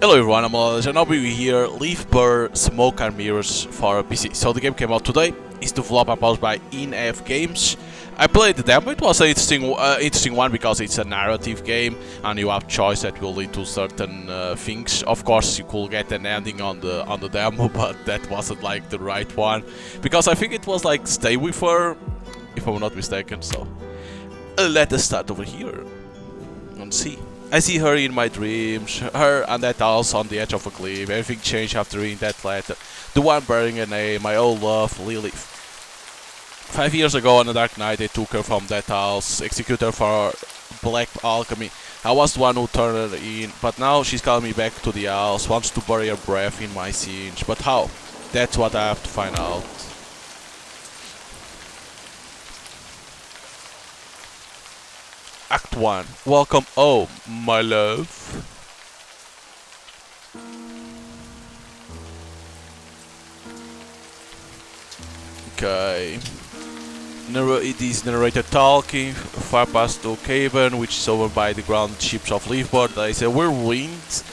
Hello everyone, I'm Lilith and I'll be here Livber Smoke and Mirrors for PC. So the game came out today, it's developed and published by INF Games. I played the demo, it was an interesting one because it's a narrative game and you have choice that will lead to certain things. Of course you could get an ending on the demo, but that wasn't like the right one. Because I think it was like stay with her, if I'm not mistaken, so let us start over here and see. I see her in my dreams, her and that house on the edge of a cliff. Everything changed after reading that letter. The one bearing a name, my old love, Lilith. 5 years ago on a dark night they took her from that house, executed her for black alchemy. I was the one who turned her in, but now she's calling me back to the house, wants to bury her breath in my sins. But how? That's what I have to find out. Act 1. Welcome home, my love. Okay. It is narrator talking, far past the cabin, which is over by the ground ships of Livber. There is a whirlwind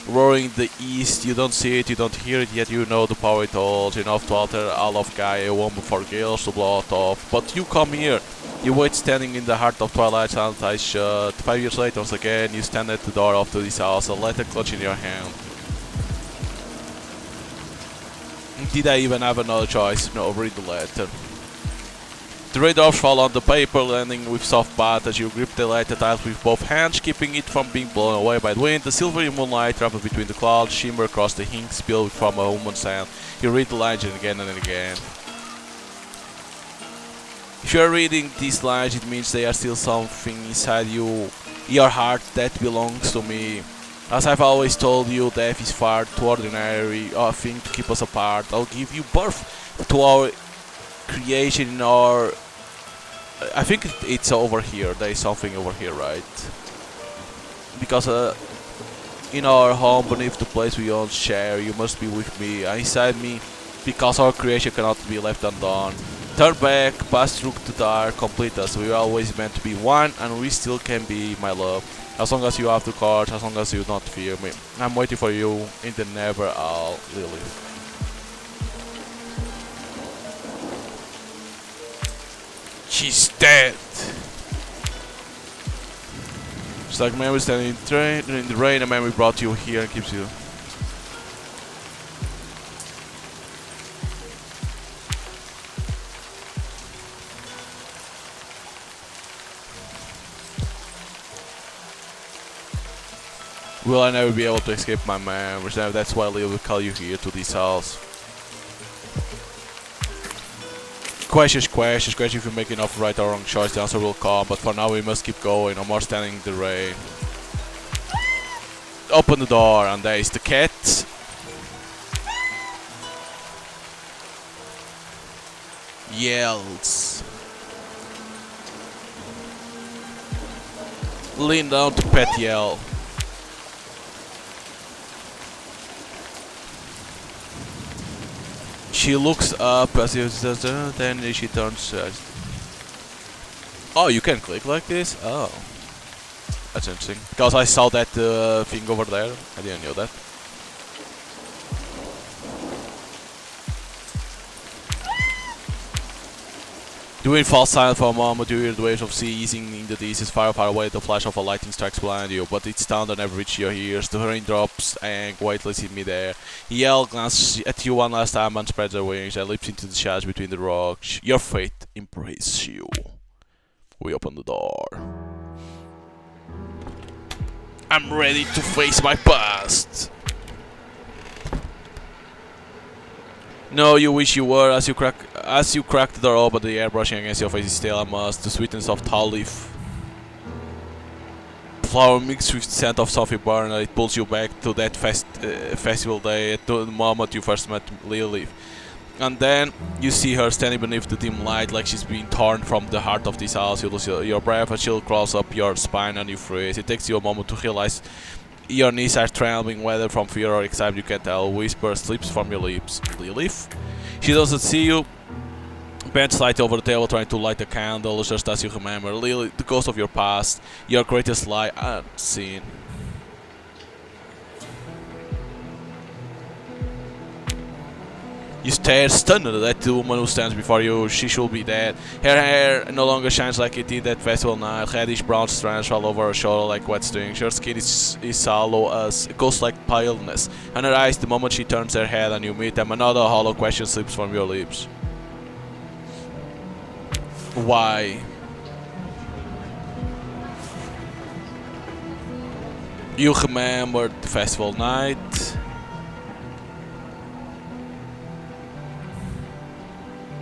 roaring in the east. You don't see it, you don't hear it, yet you know the power it holds, enough to alter all of Gaia, a woman for gales to blow it off. But you come here. You wait standing in the heart of twilight, and eyes shut. 5 years later, once again, you stand at the door of this house, a letter clutched in your hand. Did I even have another choice? No, read the letter. The raindrops fall on the paper, landing with soft path as you grip the letter tight with both hands, keeping it from being blown away by the wind. The silvery moonlight travels between the clouds, shimmer across the ink spilled from a woman's hand. You read the lines again and again. If you are reading these lines, it means there is still something inside you, your heart, that belongs to me. As I've always told you, death is far too ordinary a thing to keep us apart. I'll give you birth to our creation in our... I think it's over here, there is something over here, right? Because in our home, beneath the place we all share, you must be with me, inside me, because our creation cannot be left undone. Turn back, pass through the dark, complete us. We were always meant to be one, and we still can be, my love. As long as you have the courage, as long as you don't fear me. I'm waiting for you in the never all, Lilith. She's dead. It's like memory standing in the rain, and memory brought you here and keeps you. Will I never be able to escape my memories? That's why Lilith will call you here to this house. Questions if you make enough right or wrong choice, the answer will come, but for now we must keep going, no more standing in the rain. Open the door, and there is the cat. Yells. Lean down to pet yell. She looks up as if then she turns. Oh, you can click like this? Oh. That's interesting. Because I saw that thing over there. I didn't know that. The wind falls silent for a moment. You hear the waves of sea easing in the distance, far, far away. The flash of a lightning strikes behind you, but its thunder never reaches your ears. The raindrops hang weightless in midair. Yell glances at you one last time and spreads her wings and leaps into the shadows between the rocks. Your fate embraces you. We open the door. I'm ready to face my past. No, you wish you were. As you crack the door open, the air brushing against your face is still a must. The sweetness of tall leaf flower mixed with the scent of Sophie Burner, it pulls you back to that festival day, to the moment you first met Lilith. And then you see her standing beneath the dim light like she's being torn from the heart of this house. You lose your breath, a chill crawls up your spine and you freeze. It takes you a moment to realize your knees are trembling, whether from fear or excitement you can't tell. Whisper slips from your lips. Lilith? She doesn't see you. Bent slightly over the table trying to light a candle, just as you remember. Lilith, the ghost of your past, your greatest lie unseen. You stare stunned at the woman who stands before you. She should be dead. Her hair no longer shines like it did that festival night. Reddish brown strands all over her shoulder like wet strings. Her skin is sallow as a ghost-like paleness. And her eyes, the moment she turns her head and you meet them, another hollow question slips from your lips. Why? You remember the festival night.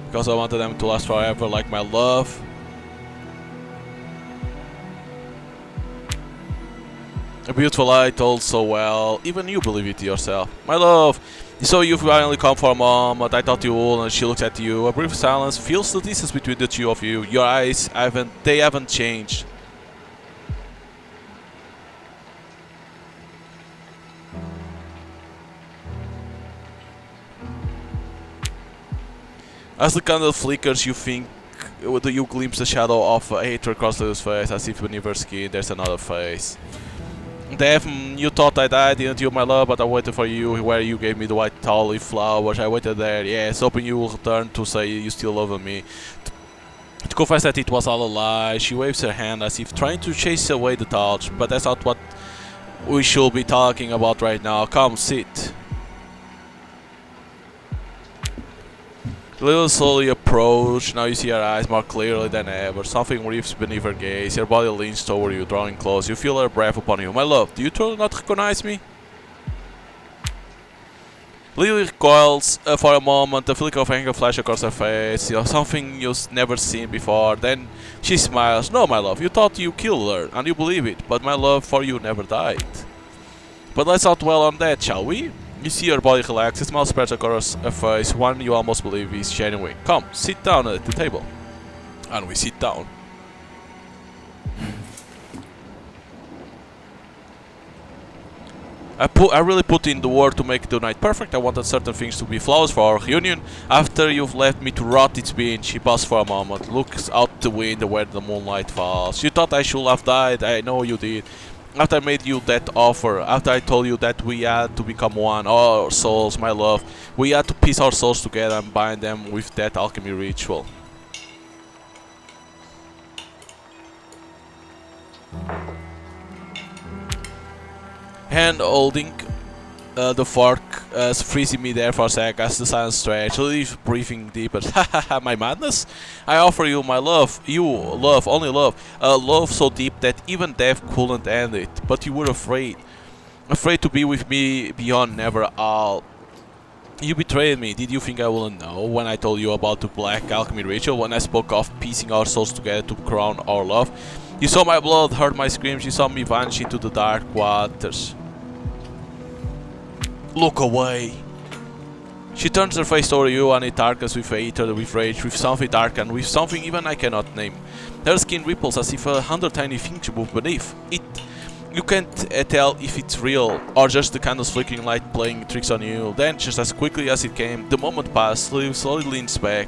Because I wanted them to last forever like my love. A beautiful lie told so well, even you believe it yourself. My love, so you finally come for a moment, I thought you would, and she looks at you. A brief silence fills the distance between the two of you. Your eyes haven't changed. As the candle flickers, you think you glimpse the shadow of hatred across Lilith's face, as if beneath her skin there's another face. Death, you thought I died, didn't you, my love? But I waited for you where you gave me the white olive flowers. I waited there, yes, hoping you will return to say you still love me. To confess that it was all a lie. She waves her hand as if trying to chase away the thoughts, but that's not what we should be talking about right now. Come, sit. Lilith slowly approached. Now you see her eyes more clearly than ever. Something reaps beneath her gaze. Her body leans toward you, drawing close. You feel her breath upon you. My love, do you truly not recognize me? Lilith recoils for a moment. A flicker of anger flashes across her face. You know, something you've never seen before. Then she smiles. No, my love, you thought you killed her, and you believe it. But my love for you never died. But let's not dwell on that, shall we? You see her body relax, a smile spreads across her face, one you almost believe is genuine. Come, sit down at the table. And we sit down. I really put in the work to make the night perfect. I wanted certain things to be flawless for our reunion. After you've left me to rot its being, she paused for a moment, looks out the window where the moonlight falls. You thought I should have died, I know you did. After I made you that offer, after I told you that we had to become one, our souls, my love, we had to piece our souls together and bind them with that alchemy ritual. Hand holding the fork, freezing me there for a sec as the silence stretched, leave breathing deeper. Hahaha, my madness? I offer you my love, you, love, only love, a love so deep that even death couldn't end it. But you were afraid to be with me beyond never all. You betrayed me. Did you think I wouldn't know when I told you about the black alchemy ritual, when I spoke of piecing our souls together to crown our love? You saw my blood, heard my screams, you saw me vanish into the dark waters. Look away. She turns her face toward you and it darkens with hatred, with rage, with something dark and with something even I cannot name. Her skin ripples as if 100 tiny things move beneath it. You can't tell if it's real or just the candle's flickering light playing tricks on you. Then, just as quickly as it came, the moment passed, Liv slowly leans back.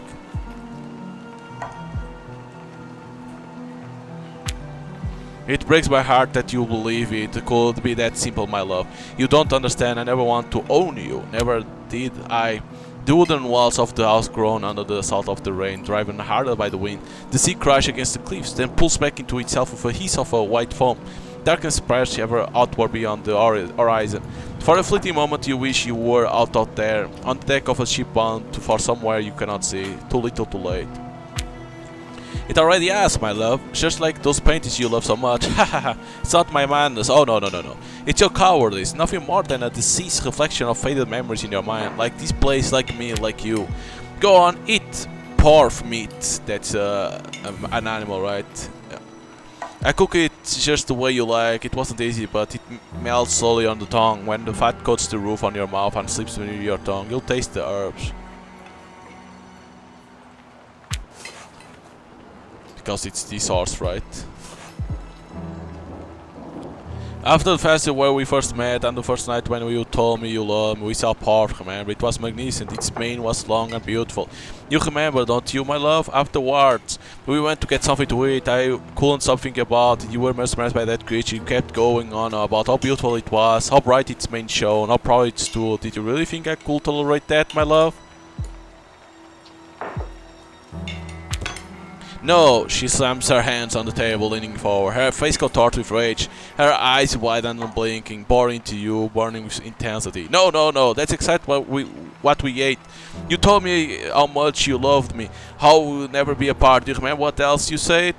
It breaks my heart that you believe it could be that simple, my love. You don't understand. I never want to own you. Never did I. The wooden walls of the house groan under the assault of the rain, driven harder by the wind. The sea crashes against the cliffs, then pulls back into itself with a hiss of a white foam. Darkness spreads ever outward beyond the horizon. For a fleeting moment you wish you were out there, on the deck of a ship bound for somewhere you cannot see. Too little, too late. It already has, my love, just like those paintings you love so much. Hahaha, it's not my madness, oh no. It's your cowardice, nothing more than a deceased reflection of faded memories in your mind, like this place, like me, like you. Go on, eat pork meat, that's an animal, right? I cook it just the way you like. It wasn't easy, but it melts slowly on the tongue. When the fat coats the roof on your mouth and slips beneath your tongue, you'll taste the herbs. Because it's this horse, right? After the festival where we first met and the first night when you told me you loved me, we saw pork, remember? It was magnificent, its mane was long and beautiful. You remember, don't you, my love? Afterwards, we went to get something to eat. I couldn't stop thinking about it. You were mesmerized by that creature. You kept going on about how beautiful it was, how bright its mane shone, how proud it stood. Did you really think I could tolerate that, my love? No, she slams her hands on the table, leaning forward, her face contorted with rage, her eyes wide and unblinking, boring to you, burning with intensity. No, no, no, that's exactly what we ate. You told me how much you loved me, how we'll never be apart. Do you remember what else you said?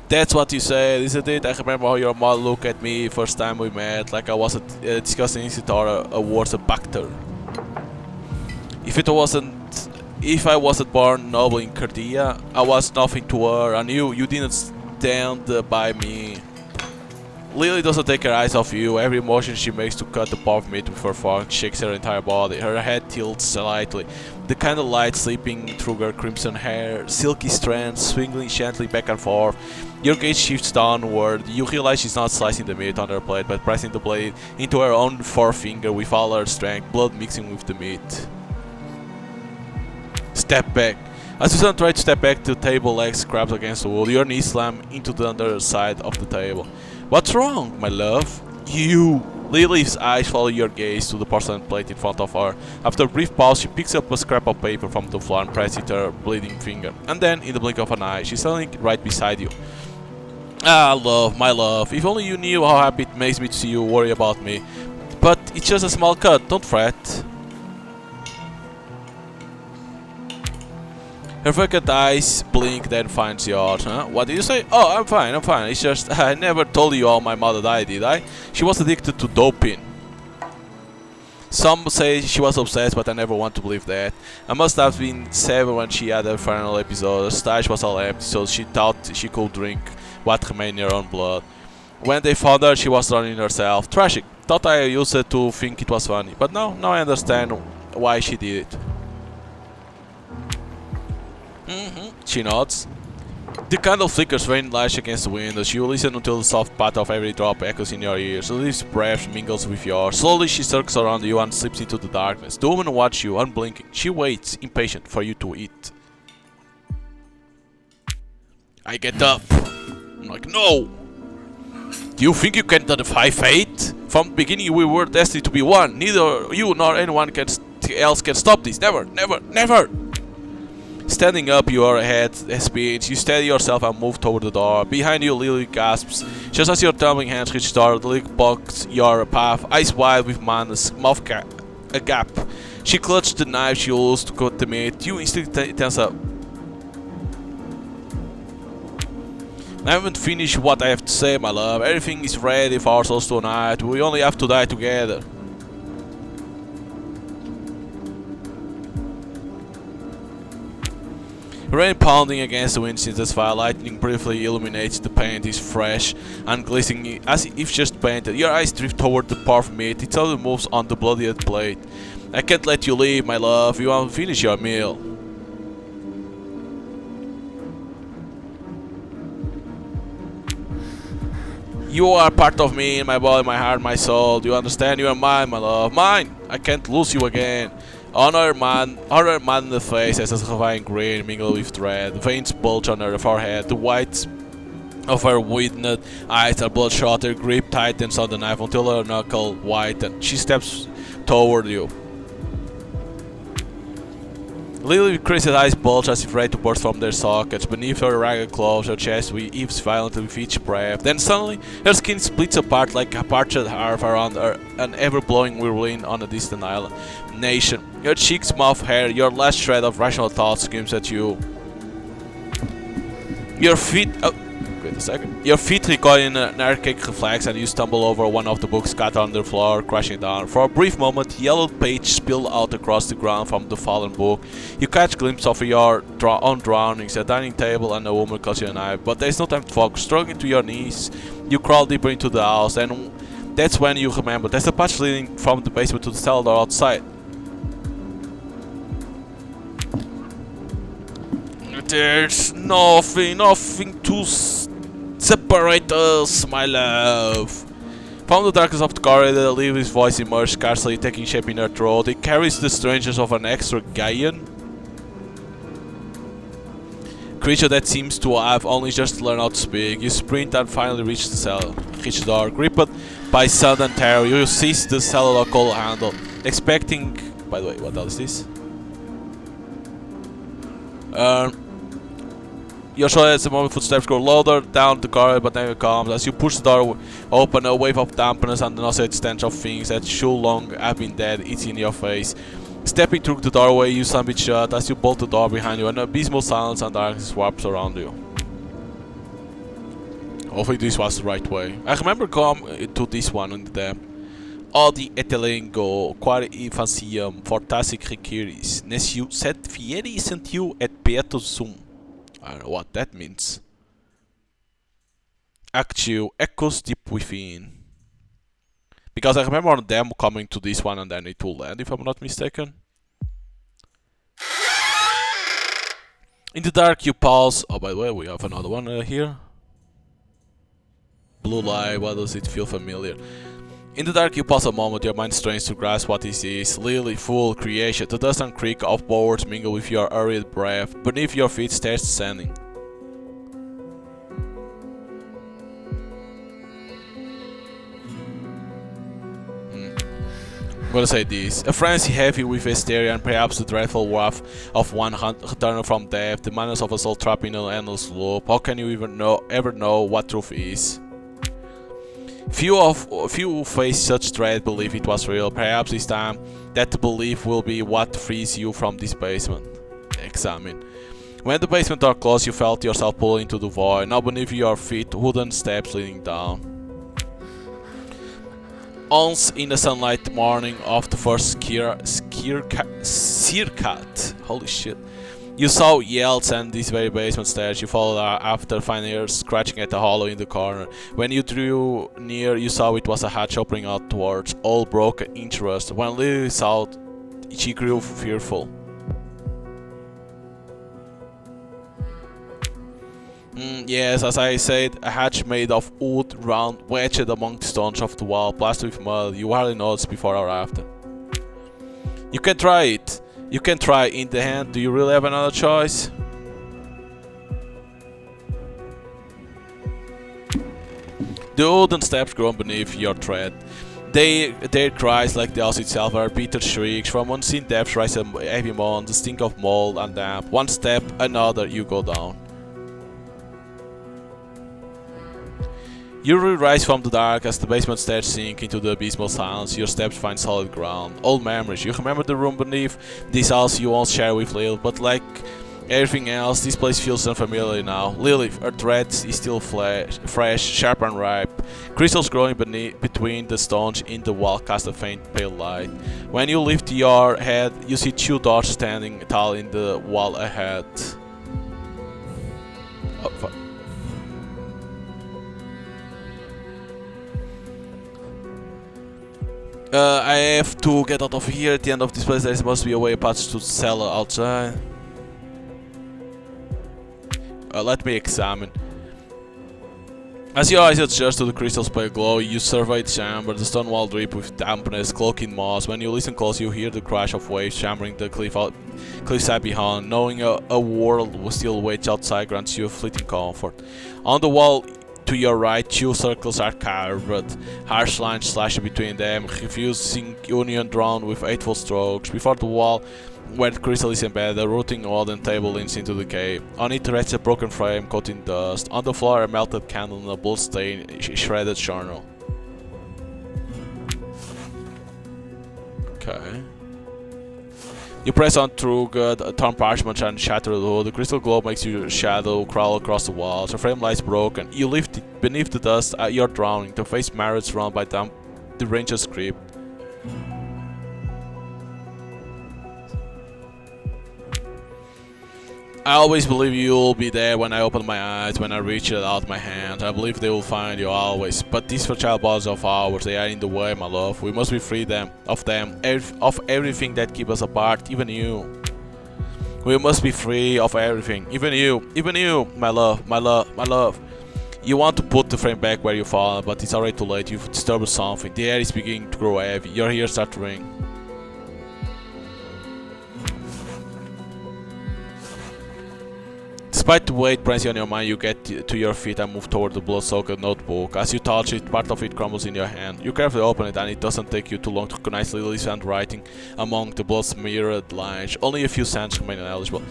That's what you said, isn't it? I remember how your mother looked at me first time we met, like I was a disgusting insect or a worse, a bacter. If I wasn't born noble in Cardia, I was nothing to her, and you didn't stand by me. Lily doesn't take her eyes off you. Every motion she makes to cut the part of meat with her fork shakes her entire body. Her head tilts slightly, the kind of light slipping through her crimson hair, silky strands swinging gently back and forth. Your gaze shifts downward. You realize she's not slicing the meat on her plate, but pressing the blade into her own forefinger with all her strength, blood mixing with the meat. Step back. As Susan tries to step back, the table legs scraps against the wood. Your knees slam into the underside of the table. What's wrong, my love? You! Lily's eyes follow your gaze to the porcelain plate in front of her. After a brief pause, she picks up a scrap of paper from the floor and presses it with her bleeding finger. And then, in the blink of an eye, she's standing right beside you. Ah, love, my love. If only you knew how happy it makes me to see you worry about me. But it's just a small cut, don't fret. Her vacant eyes blink, then finds yours. Huh? What did you say? Oh, I'm fine, I'm fine. It's just, I never told you how my mother died, did I? She was addicted to doping. Some say she was obsessed, but I never want to believe that. I must have been 7 when she had her final episode. Her stash was all empty, so she thought she could drink what remained in her own blood. When they found her, she was drowning herself. Tragic. Thought I used it to think it was funny, but now I understand why she did it. She nods. The candle flickers rain lash against the windows. You listen until the soft patter of every drop echoes in your ears. Lily's breath mingles with yours. Slowly she circles around you and slips into the darkness. The woman watches you, unblinking. She waits, impatient, for you to eat. I get up. I'm like, no! Do you think you can defy fate? From the beginning we were destined to be one. Neither you nor anyone else can stop this. Never, never, never! Standing up, your head spins. You steady yourself and move toward the door. Behind you, Lily gasps. Just as your trembling hands reach the door, the Lily blocks your path, eyes wide with madness, mouth agape. She clutched the knife she used to cut the meat. You instantly tense up. I haven't finished what I have to say, my love. Everything is ready for ourselves tonight. We only have to die together. Rain pounding against the windshield as fire lightning briefly illuminates the paint is fresh and glistening as if just painted. Your eyes drift toward the part of meat. It slowly moves on the bloodied plate. I can't let you leave, my love. You won't finish your meal. You are part of me, my body, my heart, my soul. Do you understand? You are mine, my love. Mine! I can't lose you again. On her man in the face as a ravine green mingled with red. Veins bulge on her forehead. The whites of her widened eyes are bloodshot. Her grip tightens on the knife until her knuckle whitens. She steps toward you. Lily's crazy eyes bulge as if ready to burst from their sockets. Beneath her ragged clothes, her chest heaves violently with each breath. Then suddenly, her skin splits apart like a parched harp around her, an ever-blowing whirlwind on a distant island. Nation. Your cheeks, mouth, hair, your last shred of rational thought screams at you. Your feet... Oh, wait a second. Your feet recoil in an archaic reflex and you stumble over one of the books scattered on the floor, crashing down. For a brief moment, yellowed pages spill out across the ground from the fallen book. You catch a glimpse of your own drownings, a dining table and a woman clutching a knife. But there's no time to focus. Struggling to your knees, you crawl deeper into the house, and that's when you remember there's a patch leading from the basement to the cellar door outside. There's nothing to separate us, my love. From the darkness of the corridor, Lily's voice emerged, scarcely taking shape in her throat. It carries the strangeness of an extra Gaian creature that seems to have only just learned how to speak. You sprint and finally reach the door. Gripped by sudden terror, you seize the cellular call handle, expecting... By the way, what else is this? You show as the moment footsteps go louder down the corridor, but never comes. As you push the door open, a wave of dampness and the nauseous stench of things that so long have been dead eats in your face. Stepping through the doorway, you slam it shut as you bolt the door behind you, and abysmal silence and darkness wraps around you. Hopefully this was the right way. I remember going to this one in the Adi etelengo quare infanciam fortasic requiris, nesciu sed fieri sentiu et beatus sum. I don't know what that means. Actu echoes deep within. Because I remember them coming to this one and then it will land, if I'm not mistaken. In the dark you pause. Oh, by the way, we have another one here. Blue light, why does it feel familiar? In the dark you pause a moment, your mind strains to grasp what this is. Lily, full creation, the dust and creak of boards mingle with your hurried breath. Beneath your feet stairs descending. I'm gonna say this. A frenzy heavy with hysteria and perhaps the dreadful wrath of one returned from death, the madness of a soul trapped in an endless loop. How can you even ever know what truth is? Few who face such dread believe it was real. Perhaps this time that belief will be what frees you from this basement. Examine. When the basement door closed, you felt yourself pull into the void. Now beneath your feet, wooden steps leading down. Once in the sunlight morning of the first circat, holy shit, you saw Yelts and these very basement stairs. You followed after finding her scratching at a hollow in the corner. When you drew near, you saw it was a hatch opening out towards all broken interest. When Lilith saw it, she grew fearful. Yes, as I said, a hatch made of wood, round, wedged among the stones of the wall, plastered with mud. You hardly noticed before or after. You can try it. You can try. In the end, do you really have another choice? The wooden steps groan beneath your tread. Their cries, like the house itself, are bitter shrieks. From unseen depths rise a heavy moan, the stink of mold and damp. One step, another, you go down. You rise from the dark as the basement stairs sink into the abysmal silence. Your steps find solid ground. Old memories. You remember the room beneath this house you once shared with Lilith, but like everything else, this place feels unfamiliar now. Lilith, her dread is still fresh, sharp and ripe. Crystals growing between the stones in the wall cast a faint pale light. When you lift your head, you see two doors standing tall in the wall ahead. Oh, fuck. I have to get out of here. At the end of this place there must be a way past to the cellar outside. Let me examine. As your eyes adjust to the crystal's pale glow, you survey the chamber, the stone wall drip with dampness, cloaking moss. When you listen close, you hear the crash of waves shattering the cliffside behind. Knowing a world will still wait outside grants you a fleeting comfort. On the wall to your right, two circles are carved, harsh lines slashing between them, refusing union drawn with eightfold strokes. Before the wall, where the crystal is embedded, a rotting wooden table leans into the cave. On it rests a broken frame coated in dust. On the floor, a melted candle and a blood-stained, shredded journal. Okay. You press on through torn parchment and shattered wood. The crystal globe makes your shadow crawl across the walls. The frame lies broken. You lift it beneath the dust. You're drowning. The face mirrored surrounded by the ranger's script. I always believe you'll be there when I open my eyes, when I reach out my hand. I believe they will find you always. But these fragile bodies of ours, they are in the way, my love. We must be free of everything that keeps us apart, even you. We must be free of everything, even you, my love, my love, my love. You want to put the frame back where you fall, but it's already too late. You've disturbed something. The air is beginning to grow heavy. Your ears start to ring. Despite the weight pressing on your mind, you get to your feet and move toward the blood-soaked notebook. As you touch it, part of it crumbles in your hand. You carefully open it, and it doesn't take you too long to recognize Lilith's handwriting among the blood-smeared lines. Only a few sentences remain ineligible.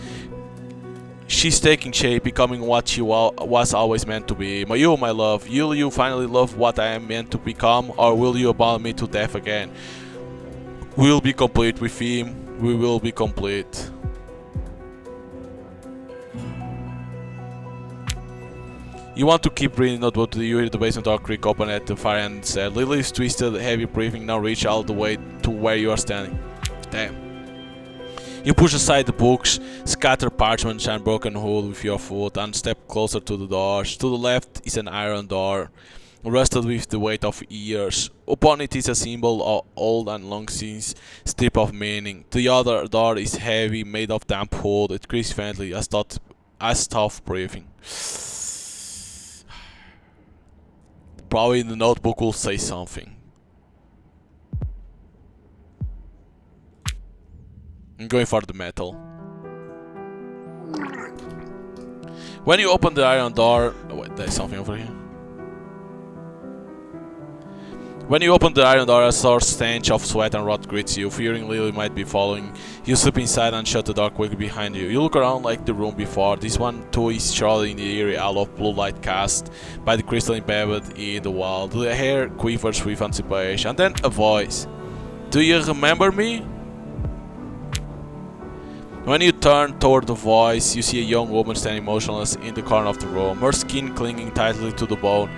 She's taking shape, becoming what she was always meant to be. My love, will you finally love what I am meant to become, or will you abandon me to death again? We'll be complete with him, we will be complete. You want to keep breathing, not what you hear the basement door creak open at the far end said. Lilith's twisted, heavy breathing now reach all the way to where you are standing. Damn. You push aside the books, scatter parchment and broken wood with your foot, and step closer to the doors. To the left is an iron door, rusted with the weight of years. Upon it is a symbol of old and long since strip of meaning. The other door is heavy, made of damp wood. It creaks faintly as tough breathing. Probably the notebook will say something. I'm going for the metal. When you open the iron door... Oh wait, there's something over here. When you open the iron door, a sore stench of sweat and rot greets you. Fearing Lily might be following, you slip inside and shut the door quickly behind you. You look around like the room before. This one too is shrouded in the eerie halo of blue light cast by the crystal embedded in the wall. The hair quivers with anticipation. And then a voice. Do you remember me? When you turn toward the voice, you see a young woman standing motionless in the corner of the room, her skin clinging tightly to the bone.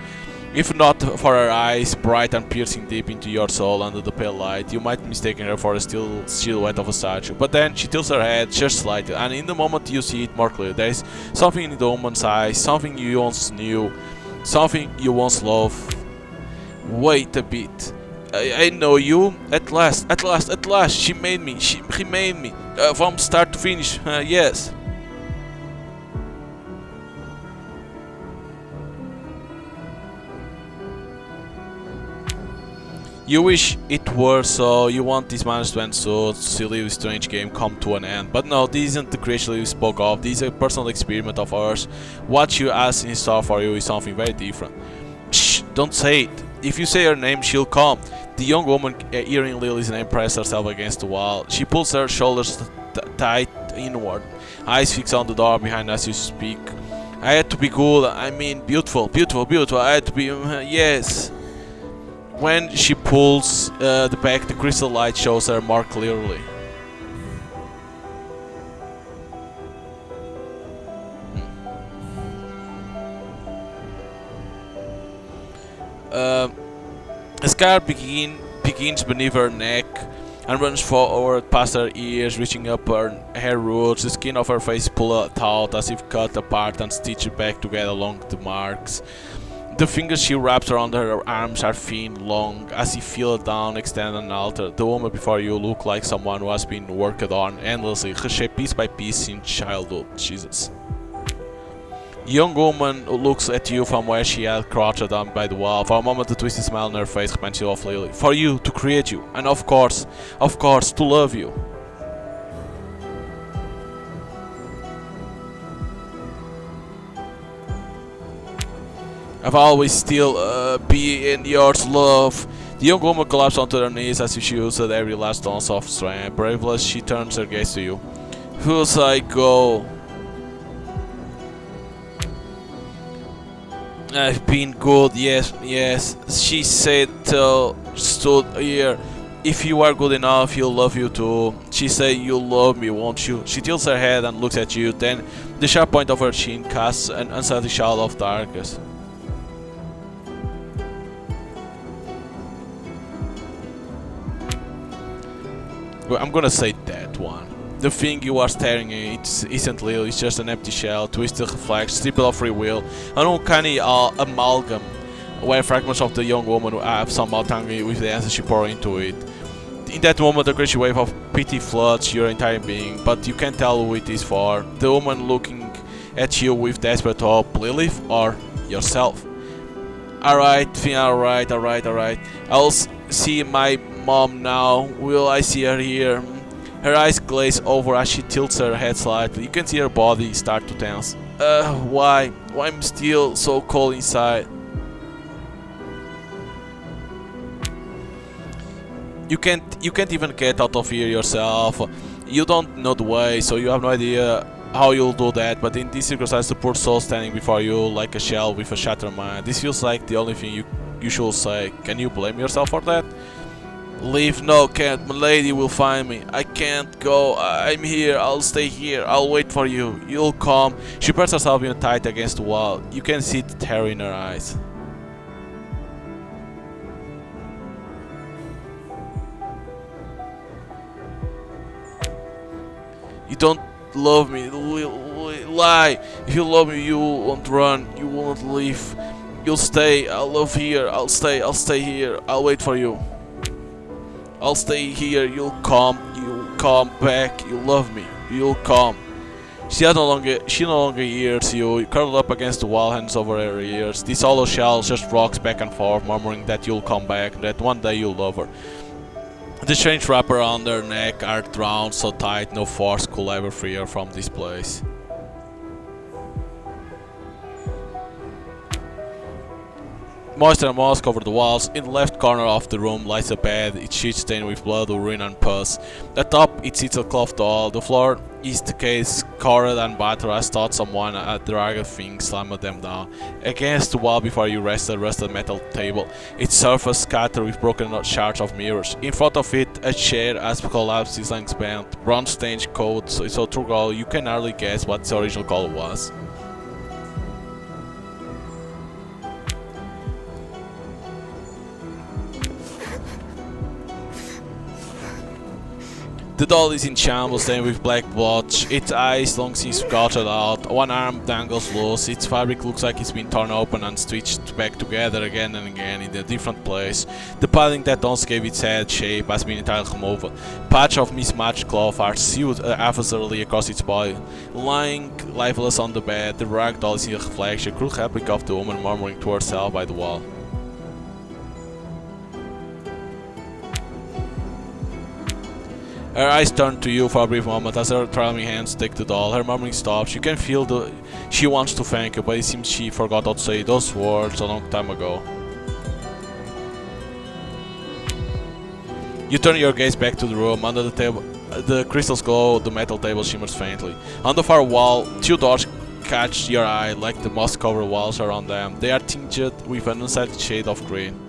If not for her eyes, bright and piercing deep into your soul under the pale light, you might mistake her for a still silhouette of a statue. But then she tilts her head just slightly, and in the moment you see it more clearly. There is something in the woman's eyes, something you once knew, something you once loved. Wait a bit. I know you. At last. She made me. He made me. From start to finish. Yes. You wish it were so, you want this managed to end so, silly strange game come to an end. But no, this isn't the creation we spoke of, this is a personal experiment of ours. What she has in store for you is something very different. Shh, don't say it. If you say her name, she'll come. The young woman, hearing Lily's name, presses herself against the wall. She pulls her shoulders tight inward, eyes fixed on the door behind as you speak. I had to be good, I mean beautiful. I had to be, yes. When she pulls the back, the crystal light shows her more clearly. A scar begins beneath her neck and runs forward past her ears, reaching up her hair roots. The skin of her face pulled out as if cut apart and stitched back together along the marks. The fingers she wraps around her arms are thin, long, as if feel down, extended and altered. The woman before you looked like someone who has been worked on endlessly, reshaped piece by piece since childhood. Jesus. The young woman looks at you from where she had crouched down by the wall. For a moment the twisted smile on her face reminds you of Lily. For you, to create you, and of course, to love you. I've always still be in yours, love. The young woman collapses onto her knees as if she used every last ounce of strength. Breathless, she turns her gaze to you. Who's I go? I've been good, yes. She said, stood here. If you are good enough, he'll love you too. She said, you'll love me, won't you? She tilts her head and looks at you. Then the sharp point of her chin casts an unsettling shadow of darkness. Well, I'm gonna say that one. The thing you are staring at isn't Lily, it's just an empty shell, twisted reflex, stripped of free will, an uncanny amalgam, where fragments of the young woman have somehow tangled with the answers she poured into it. In that moment, a crazy wave of pity floods your entire being, but you can't tell who it is for. The woman looking at you with desperate hope, Lilith or yourself. Alright. I'll see my mom now. Will I see her here? Her eyes glaze over as she tilts her head slightly. You can see her body start to tense. Why? Why I'm still so cold inside? You can't even get out of here yourself. You don't know the way, so you have no idea how you'll do that, but in this circumstance, the poor soul standing before you like a shell with a shattered mind. This feels like the only thing you should say. Can you blame yourself for that? Leave, no, can't. My lady will find me. I can't go. I'm here. I'll stay here. I'll wait for you. You'll come. She pressed herself in tight against the wall. You can see the terror in her eyes. You don't love me. Lie. If you love me, you won't run. You won't leave. You'll stay. I'll live here. I'll stay. I'll stay here. I'll wait for you. I'll stay here. You'll come back. You love me. You'll come. She no longer hears you. Curled up against the wall, hands over her ears. This hollow shell just rocks back and forth, murmuring that you'll come back, that one day you'll love her. The strange wrapper around her neck are drawn so tight no force could ever free her from this place. Moisture and moss cover the walls. In the left corner of the room lies a bed, its sheet stained with blood, urine and pus. Atop it sits a cloth doll. The floor is the case, scored and battered as thought someone at the ragged thing slammed them down. Against the wall before you rested a rusted metal table, its surface scattered with broken shards of mirrors. In front of it, a chair as collapsed its length bent, bronze-stained coat, so through all you can hardly guess what the original color was. The doll is in shambles, stained with black blood, its eyes long since gouted out, one arm dangles loose, its fabric looks like it's been torn open and stitched back together again and again in a different place. The padding that once gave its head shape has been entirely removed. Patches of mismatched cloth are sewed adversarially across its body. Lying lifeless on the bed, the rag doll is in a reflection, a crude replica of the woman murmuring to herself by the wall. Her eyes turn to you for a brief moment as her trembling hands take the doll. Her murmuring stops. You can feel she wants to thank you, but it seems she forgot how to say those words a long time ago. You turn your gaze back to the room. Under the table, the crystals glow, the metal table shimmers faintly. On the far wall, two doors catch your eye like the moss-covered walls around them. They are tinged with an unsightly shade of green.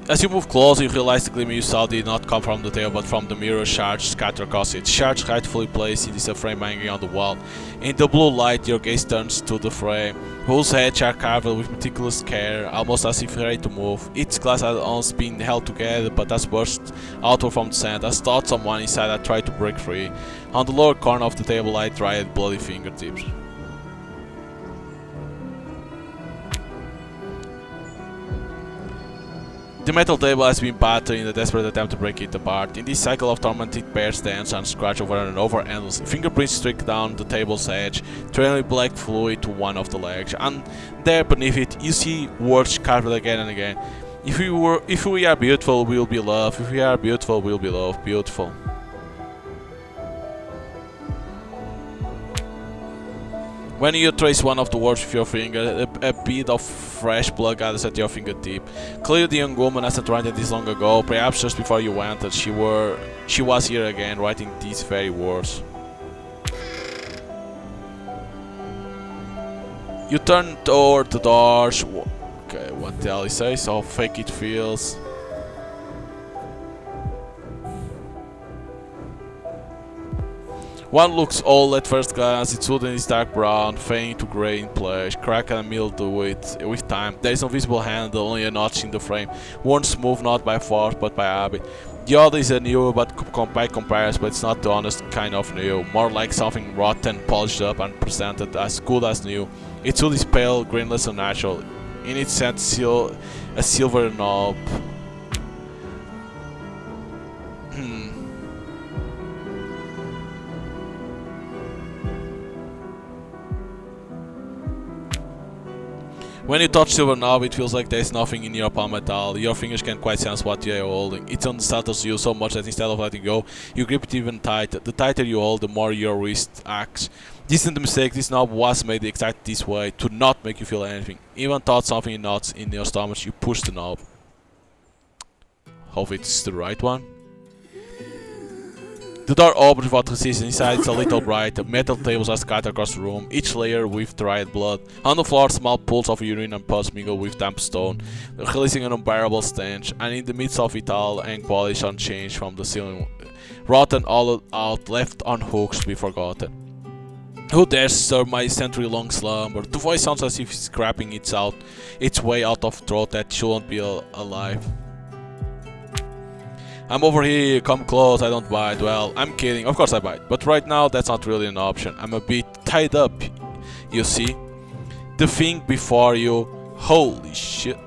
As you move closer, you realize the glimmer you saw did not come from the table, but from the mirror shards scattered across it. Shards rightfully placed in this frame hanging on the wall. In the blue light, your gaze turns to the frame, whose edges are carved with meticulous care, almost as if ready to move. Its glass had once been held together, but has burst outward from the sand, as thought someone inside had tried to break free. On the lower corner of the table lie dried, bloody fingertips. The metal table has been battered in a desperate attempt to break it apart. In this cycle of torment, it bears dance and scratch over and over endlessly. Fingerprints streak down the table's edge, trailing black fluid to one of the legs, and there beneath it, you see words carved again and again. If we are beautiful, we'll be loved. If we are beautiful, we'll be loved. Beautiful. When you trace one of the words with your finger, a bead of fresh blood gathers at your fingertip. Clearly the young woman hasn't written this long ago, perhaps just before you entered, she was here again, writing these very words. You turn toward the doors. Okay, what the hell he says? How fake it feels. One looks old at first glance, its wood is dark brown, fading to grey in place, cracked and mildewed with time. There is no visible handle, only a notch in the frame, worn smooth not by force but by habit. The other is a new by comparison, but it's not the honest kind of new, more like something rotten, polished up and presented as good as new. Its wood is pale, grainless and natural, in its sense a silver knob. When you touch silver knob, it feels like there is nothing in your palm at all. Your fingers can't quite sense what you are holding. It unsettles you so much that instead of letting go, you grip it even tighter. The tighter you hold, the more your wrist acts. This isn't a mistake, this knob was made exactly this way, to not make you feel anything. Even thought something knots in your stomach, you push the knob. Hope it's the right one. The door opens with what resists. Inside it's a little bright. Metal tables are scattered across the room, each layer with dried blood. On the floor, small pools of urine and pus mingle with damp stone, releasing an unbearable stench. And in the midst of it all, hang bodies unchanged from the ceiling, rotten all out, left on hooks to be forgotten. Who dares disturb my century-long slumber? The voice sounds as if it's scraping its way out of throat that shouldn't be alive. I'm over here, come close, I don't bite. Well, I'm kidding, of course I bite. But right now, that's not really an option. I'm a bit tied up, you see. The thing before you... Holy shit.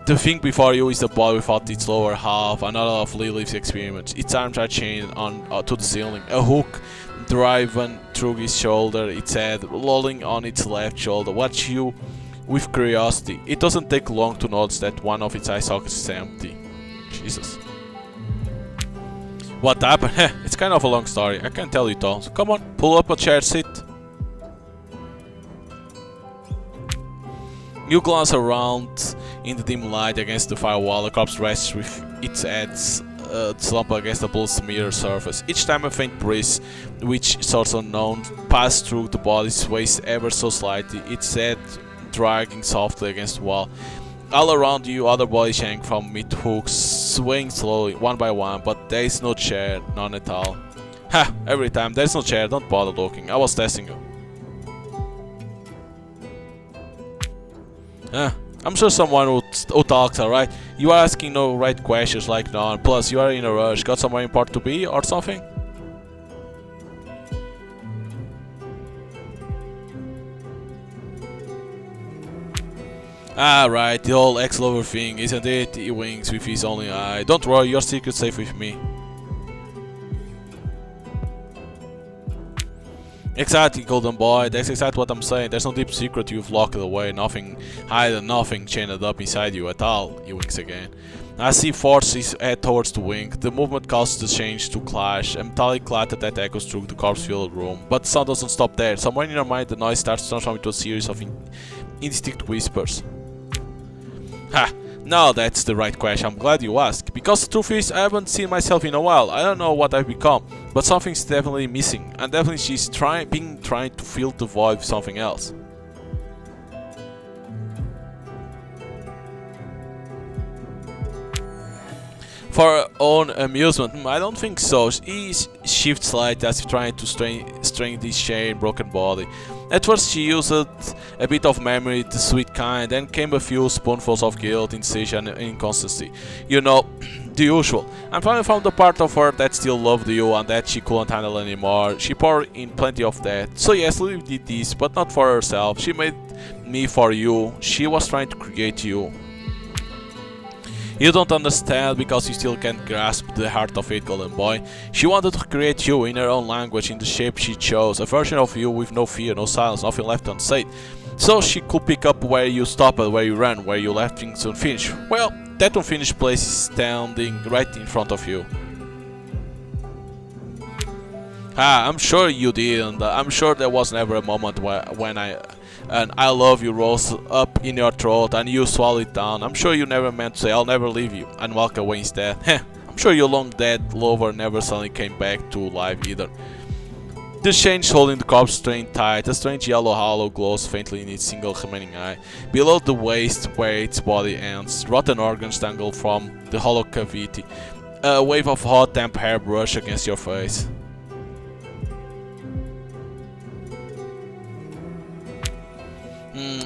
The thing before you is the body without its lower half, another of Lilith's experiments. Its arms are chained on to the ceiling. A hook driven through his shoulder, its head lolling on its left shoulder. Watch you with curiosity. It doesn't take long to notice that one of its eye sockets is empty. Jesus. What happened? It's kind of a long story. I can't tell you it all. So come on, pull up a chair, sit. You glance around in the dim light against the firewall. The corpse rests with its head slumped against the blue smear surface. Each time a faint breeze, which source unknown, passes through the body, sways ever so slightly, its head dragging softly against the wall. All around you, other bodies hang from mid-hooks, swaying slowly, one by one, but there is no chair, none at all. Ha! Every time, there's no chair, don't bother looking, I was testing you. I'm sure someone who talks, alright? You are asking no right questions like none, plus you are in a rush, got somewhere important to be, or something? Ah, right, the old ex-lover thing, isn't it? He winks with his only eye. Don't worry, your secret's safe with me. Exactly, golden boy, that's exactly what I'm saying. There's no deep secret you've locked away, nothing hidden, nothing chained up inside you at all. He winks again. As he forces his head towards the wink, the movement causes the change to clash, a metallic clatter that echoes through the corpse-filled room. But the sound doesn't stop there. Somewhere in your mind, the noise starts to transform into a series of indistinct whispers. Ha! Now that's the right question, I'm glad you asked. Because the truth is, I haven't seen myself in a while. I don't know what I've become, but something's definitely missing. And definitely she's trying to fill the void with something else. For her own amusement, I don't think so. He shifts slightly as if trying to strain this chain broken body. At first she used a bit of memory, the sweet kind, then came a few spoonfuls of guilt, indecision and inconsistency. You know, the usual. I finally found the part of her that still loved you and that she couldn't handle anymore. She poured in plenty of that. So yes, Lilith did this, but not for herself. She made me for you. She was trying to create you. You don't understand because you still can't grasp the heart of it, golden boy. She wanted to create you in her own language, in the shape she chose, a version of you with no fear, no silence, nothing left unsaid. So she could pick up where you stopped, where you ran, where you left things unfinished. Well, that unfinished place is standing right in front of you. Ah, I'm sure you didn't. I'm sure there was never a moment when I love you rose up in your throat and you swallowed it down. I'm sure you never meant to say I'll never leave you and walk away instead. I'm sure your long dead lover never suddenly came back to life either. The change holding the corpse strained tight, a strange yellow hollow glows faintly in its single remaining eye. Below the waist where its body ends, rotten organs dangle from the hollow cavity. A wave of hot damp hair brush against your face.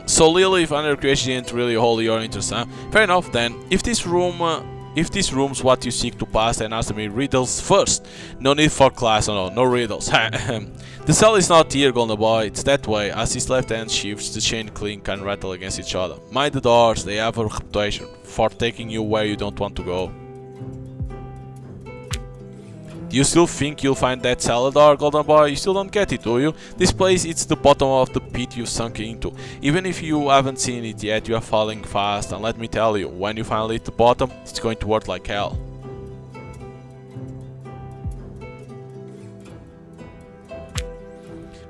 So Lilith and her creation didn't really hold your interest, huh? Fair enough then. If this room's what you seek to pass, then answer me riddles first. No need for class, no riddles. The cell is not here, golden boy, it's that way. As his left hand shifts, the chain clink and rattle against each other. Mind the doors, they have a reputation for taking you where you don't want to go. Do you still think you'll find that cellar door, golden boy? You still don't get it, do you? This place, it's the bottom of the pit you've sunk into. Even if you haven't seen it yet, you are falling fast, and let me tell you, when you finally hit the bottom, it's going to hurt like hell.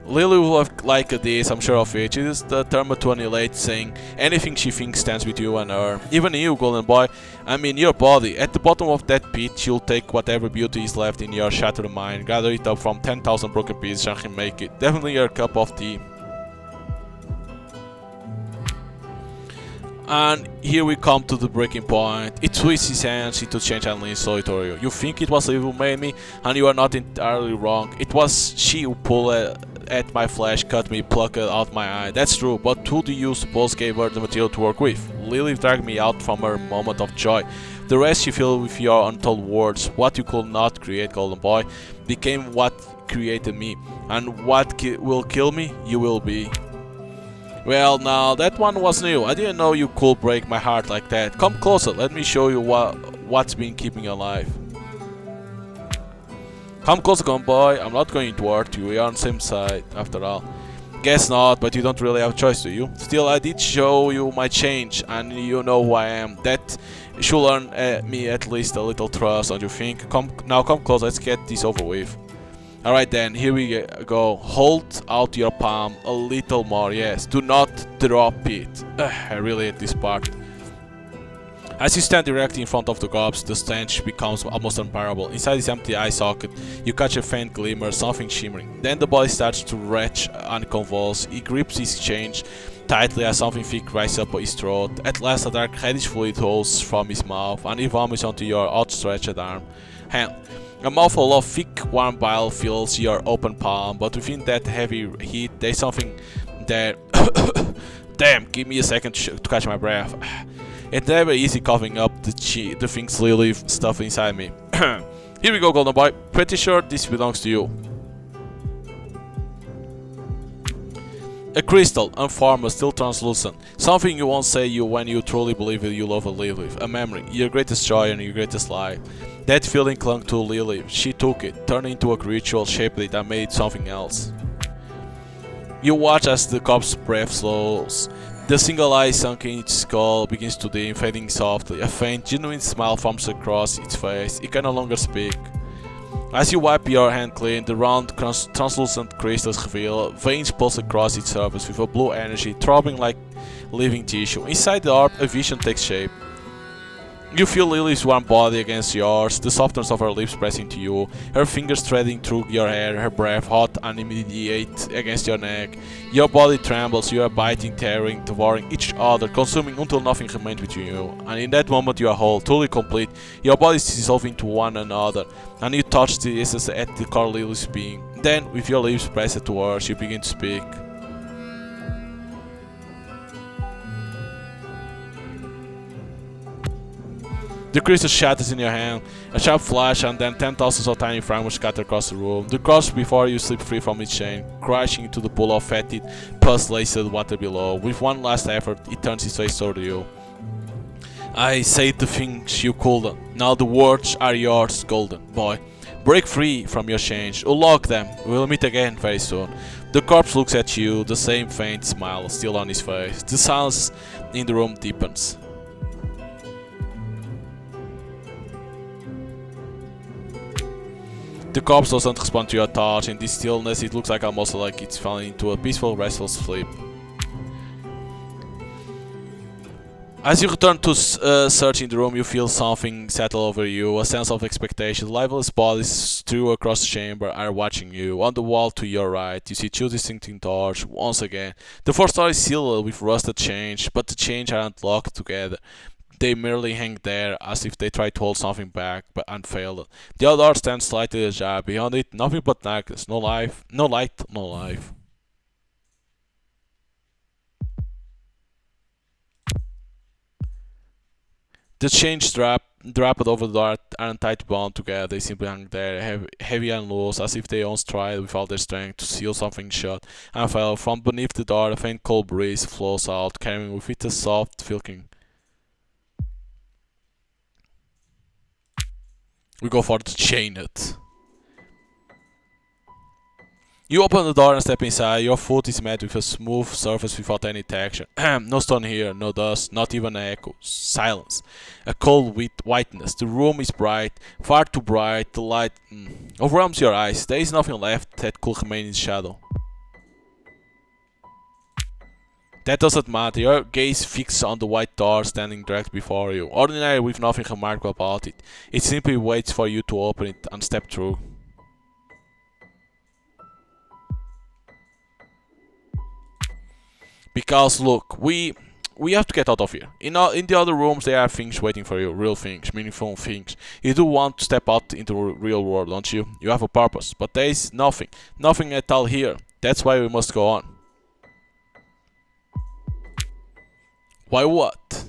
Lily will have liked this, I'm sure of it. She is determined to annihilate, saying anything she thinks stands with you and her. Even you, golden boy. I mean, your body. At the bottom of that pit, you'll take whatever beauty is left in your shattered mind, gather it up from 10,000 broken pieces and remake it. Definitely your cup of tea. And here we come to the breaking point. It twists his hands into change and leans slowly toward you. You think it was Livber who made me, and you are not entirely wrong. It was she who pulled at my flesh, cut me, plucked out my eye. That's true, but who do you suppose gave her the material to work with? Lilith dragged me out from her moment of joy. The rest you filled with your untold words. What you could not create, golden boy, became what created me. And what will kill me, you will be. Well, now that one was new. I didn't know you could break my heart like that. Come closer, let me show you what's been keeping you alive. Come closer, golden boy. I'm not going to hurt you. We are on the same side, after all. Guess not, but you don't really have a choice, do you? Still, I did show you my change, and you know who I am. That should earn me at least a little trust, don't you think? Now come close, let's get this over with. Alright then, here we go. Hold out your palm a little more, yes. Do not drop it. I really hate this part. As you stand directly in front of the corpse, the stench becomes almost unbearable. Inside this empty eye socket, you catch a faint glimmer, something shimmering. Then the body starts to retch and convulse. He grips his change tightly as something thick rises up his throat. At last a dark reddish fluid rolls from his mouth, and he vomits onto your outstretched hand. A mouthful of thick, warm bile fills your open palm, but within that heavy heat, there's something there. Damn, give me a second to catch my breath. It's never easy coughing up the things Lilith stuff inside me. Here we go, golden boy. Pretty sure this belongs to you. A crystal, unformed, still translucent. Something you won't say you when you truly believe you love a Lilith. A memory, your greatest joy and your greatest lie. That feeling clung to Lilith. She took it, turned it into a ritual, shaped it, and made it something else. You watch as the corpse's breath slows. The single eye sunk in its skull begins to dim, fading softly. A faint, genuine smile forms across its face. It can no longer speak. As you wipe your hand clean, the round, translucent crystals reveal. Veins pulse across its surface with a blue energy, throbbing like living tissue. Inside the orb, a vision takes shape. You feel Lily's warm body against yours, the softness of her lips pressing to you, her fingers threading through your hair, her breath hot and immediate against your neck. Your body trembles, you are biting, tearing, devouring each other, consuming until nothing remains between you. And in that moment you are whole, truly complete, your bodies dissolve into one another, and you touch the essence at the core of Lily's being. Then, with your lips pressed to hers, you begin to speak. The crystal shatters in your hand, a sharp flash, and then 10,000 of tiny fragments scatter across the room. The corpse before you slip free from its chain, crashing into the pool of fetid, pus-laced water below. With one last effort, it turns its face toward you. I say the things you couldn't. Now the words are yours, golden boy. Break free from your chains, unlock them. We'll meet again very soon. The corpse looks at you, the same faint smile still on his face. The silence in the room deepens. The corpse doesn't respond to your touch. In this stillness, it looks like almost like it's falling into a peaceful, restful sleep. As you return to searching the room, you feel something settle over you, a sense of expectation. Lifeless bodies strewn across the chamber are watching you. On the wall to your right, you see two distinct doors. Once again, the first door is sealed with rusted chains, but the chains aren't locked together. They merely hang there, as if they tried to hold something back, but failed. The other door stands slightly ajar. Beyond it, nothing but darkness. No life, no light, no life. The chains draped over the door aren't tightly bound together. They simply hang there, heavy and loose, as if they once tried with all their strength to seal something shut, and fell. From beneath the door, a faint cold breeze flows out, carrying with it a soft filking. We go for the chain it. You open the door and step inside. Your foot is met with a smooth surface without any texture. No stone here, no dust, not even an echo. Silence. A cold whiteness. The room is bright, far too bright. The light overwhelms your eyes. There is nothing left that could remain in shadow. That doesn't matter. Your gaze fixed on the white door standing directly before you. Ordinary with nothing remarkable about it. It simply waits for you to open it and step through. Because look, we have to get out of here. In the other rooms there are things waiting for you, real things, meaningful things. You do want to step out into the real world, don't you? You have a purpose, but there is nothing at all here. That's why we must go on. Why what?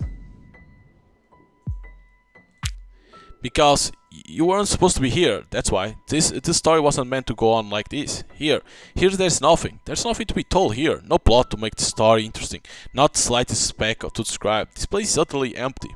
Because you weren't supposed to be here, that's why. This story wasn't meant to go on like this. Here there's nothing. There's nothing to be told here. No plot to make the story interesting. Not the slightest speck to describe. This place is utterly empty.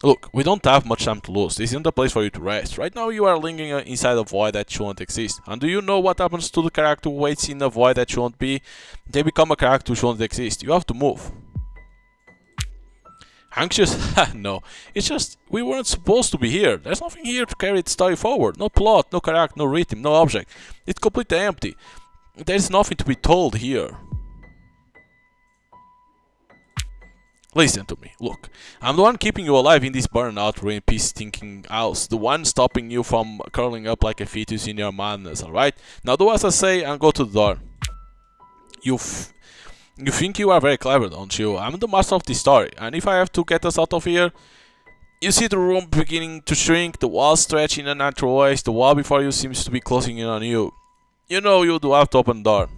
Look, we don't have much time to lose. This isn't a place for you to rest. Right now you are lingering inside a void that shouldn't exist. And do you know what happens to the character who waits in a void that shouldn't be? They become a character who shouldn't exist. You have to move. Anxious? No. It's just, we weren't supposed to be here. There's nothing here to carry the story forward. No plot, no character, no rhythm, no object. It's completely empty. There's nothing to be told here. Listen to me, look. I'm the one keeping you alive in this burnout, ruin peace stinking house. The one stopping you from curling up like a fetus in your madness, alright? Now do as I say and go to the door. You think you are very clever, don't you? I'm the master of this story, and if I have to get us out of here... You see the room beginning to shrink, the walls stretch in unnatural ways, the wall before you seems to be closing in on you. You know you do have to open the door.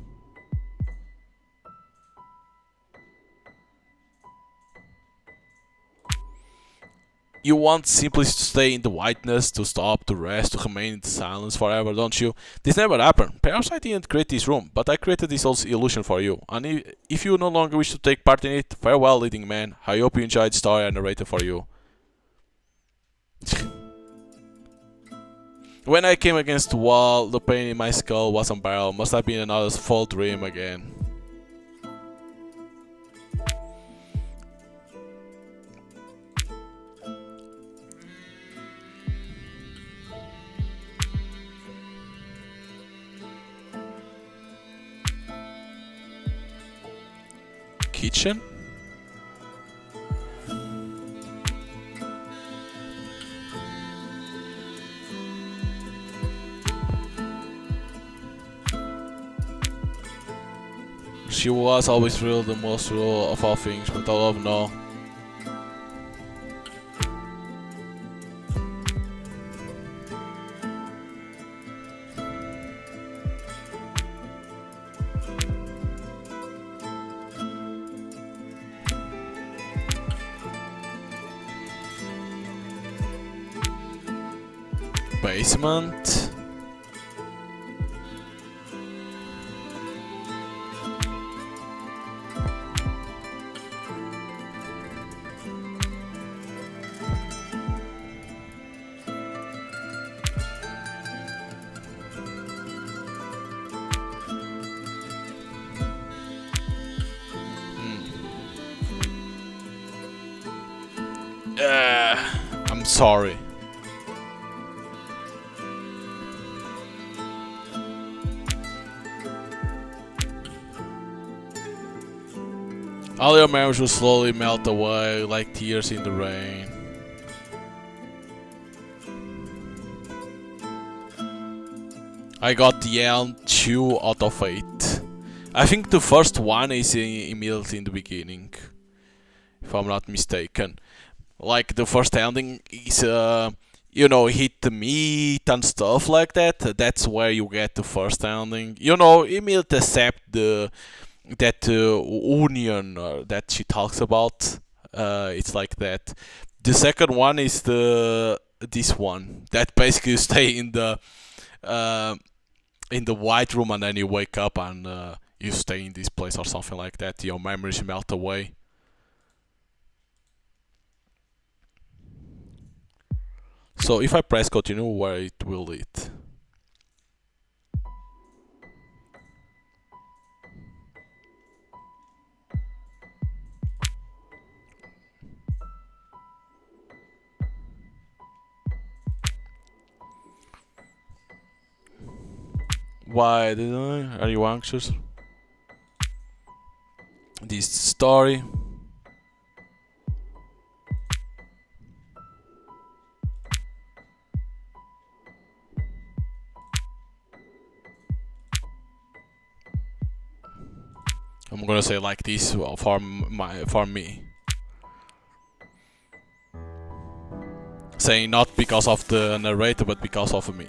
You want simply to stay in the whiteness, to stop, to rest, to remain in the silence forever, don't you? This never happened. Perhaps I didn't create this room, but I created this whole illusion for you. And if you no longer wish to take part in it, farewell, leading man. I hope you enjoyed the story I narrated for you. When I came against the wall, the pain in my skull was unbearable. Must have been another full dream again. Kitchen? She was always real, the most real of all things, but I love no. Basement. I'm sorry. All your memories will slowly melt away like tears in the rain. I got the end 2 out of 8. I think the first one is immediately in the beginning, if I'm not mistaken. Like the first ending is, you know, hit the meat and stuff like that. That's where you get the first ending. You know, immediately accept that union that she talks about. It's like that. The second one is this one that basically you stay in the white room and then you wake up and you stay in this place or something like that. Your memories melt away. So if I press continue, where it will lead? Why did I? Are you anxious? This story. I'm gonna say like this for me. Saying not because of the narrator, but because of me.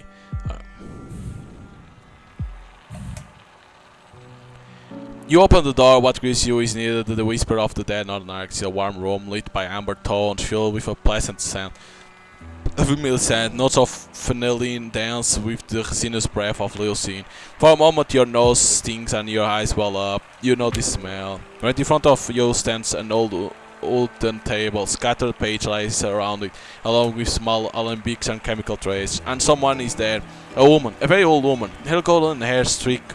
You open the door, what greets you is neither the whisper of the dead nor the night. It's a warm room lit by amber tones filled with a pleasant scent. A familiar scent, notes of vanillin dance with the resinous breath of leucine. For a moment your nose stings and your eyes well up. You know this smell. Right in front of you stands an old wooden table, scattered page lies around it, along with small alembics and chemical trays. And someone is there, a woman, a very old woman, her golden hair streaked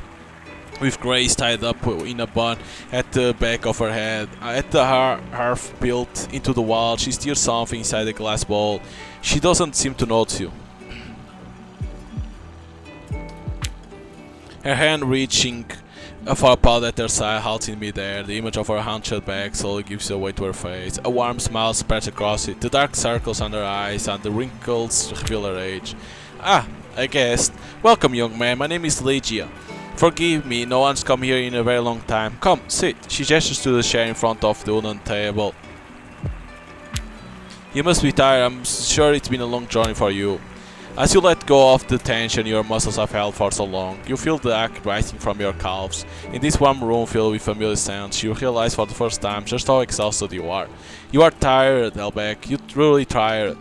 with grays tied up in a bun at the back of her head. At the hearth built into the wall, she stirs something inside a glass bowl. She doesn't seem to notice you. Her hand reaching for a pot at her side halts in midair. The image of her hunched back slowly gives way to her face. A warm smile spreads across it. The dark circles under her eyes and the wrinkles reveal her age. Ah, I guessed. Welcome, young man. My name is Legia. Forgive me, no one's come here in a very long time. Come, sit. She gestures to the chair in front of the wooden table. You must be tired. I'm sure it's been a long journey for you. As you let go of the tension your muscles have held for so long, you feel the ache rising from your calves. In this warm room filled with familiar sounds, you realize for the first time just how exhausted you are. You are tired, Elbeck. You're truly tired.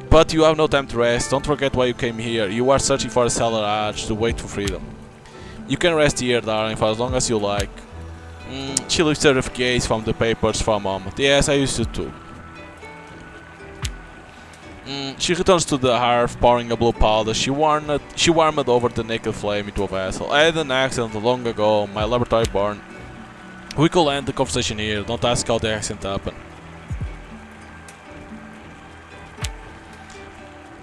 But you have no time to rest. Don't forget why you came here. You are searching for a cellar edge to wait for freedom. You can rest here, darling, for as long as you like. She lifts her gaze from the papers for a moment. Yes, I used to too. She returns to the hearth, pouring a blue powder. She warmed over the naked flame into a vessel. I had an accident long ago, my laboratory burned. We could end the conversation here. Don't ask how the accident happened.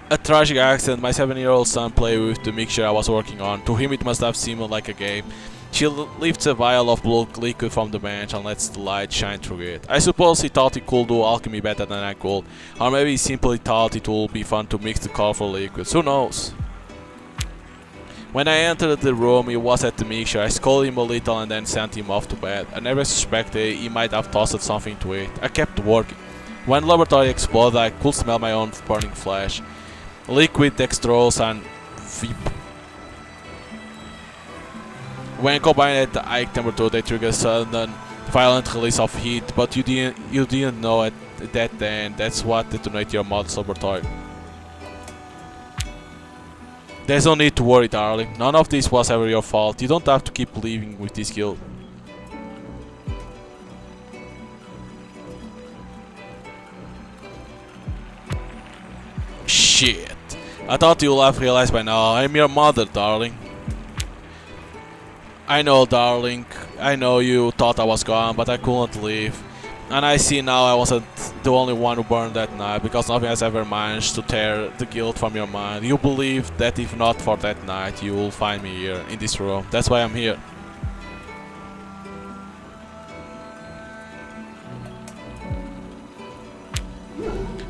A tragic accident. My 7-year-old son played with the mixture I was working on. To him it must have seemed like a game. She lifts a vial of blue liquid from the bench and lets the light shine through it. I suppose he thought he could do alchemy better than I could. Or maybe he simply thought it would be fun to mix the colorful liquids. Who knows? When I entered the room, he was at the mixture. I scolded him a little and then sent him off to bed. I never suspected he might have tossed something to it. I kept working. When the laboratory exploded, I could smell my own burning flesh. Liquid, dextrose, and Vip. When combined at the high temperature, they trigger a sudden, violent release of heat. But you didn't know at that then. That's what detonated your mother's laboratory. There's no need to worry, darling. None of this was ever your fault. You don't have to keep living with this guilt. Shit. I thought you'll have realized by now. I'm your mother, darling. I know, darling. I know you thought I was gone, but I couldn't leave. And I see now I wasn't the only one who burned that night, because nothing has ever managed to tear the guilt from your mind. You believe that if not for that night, you will find me here, in this room. That's why I'm here.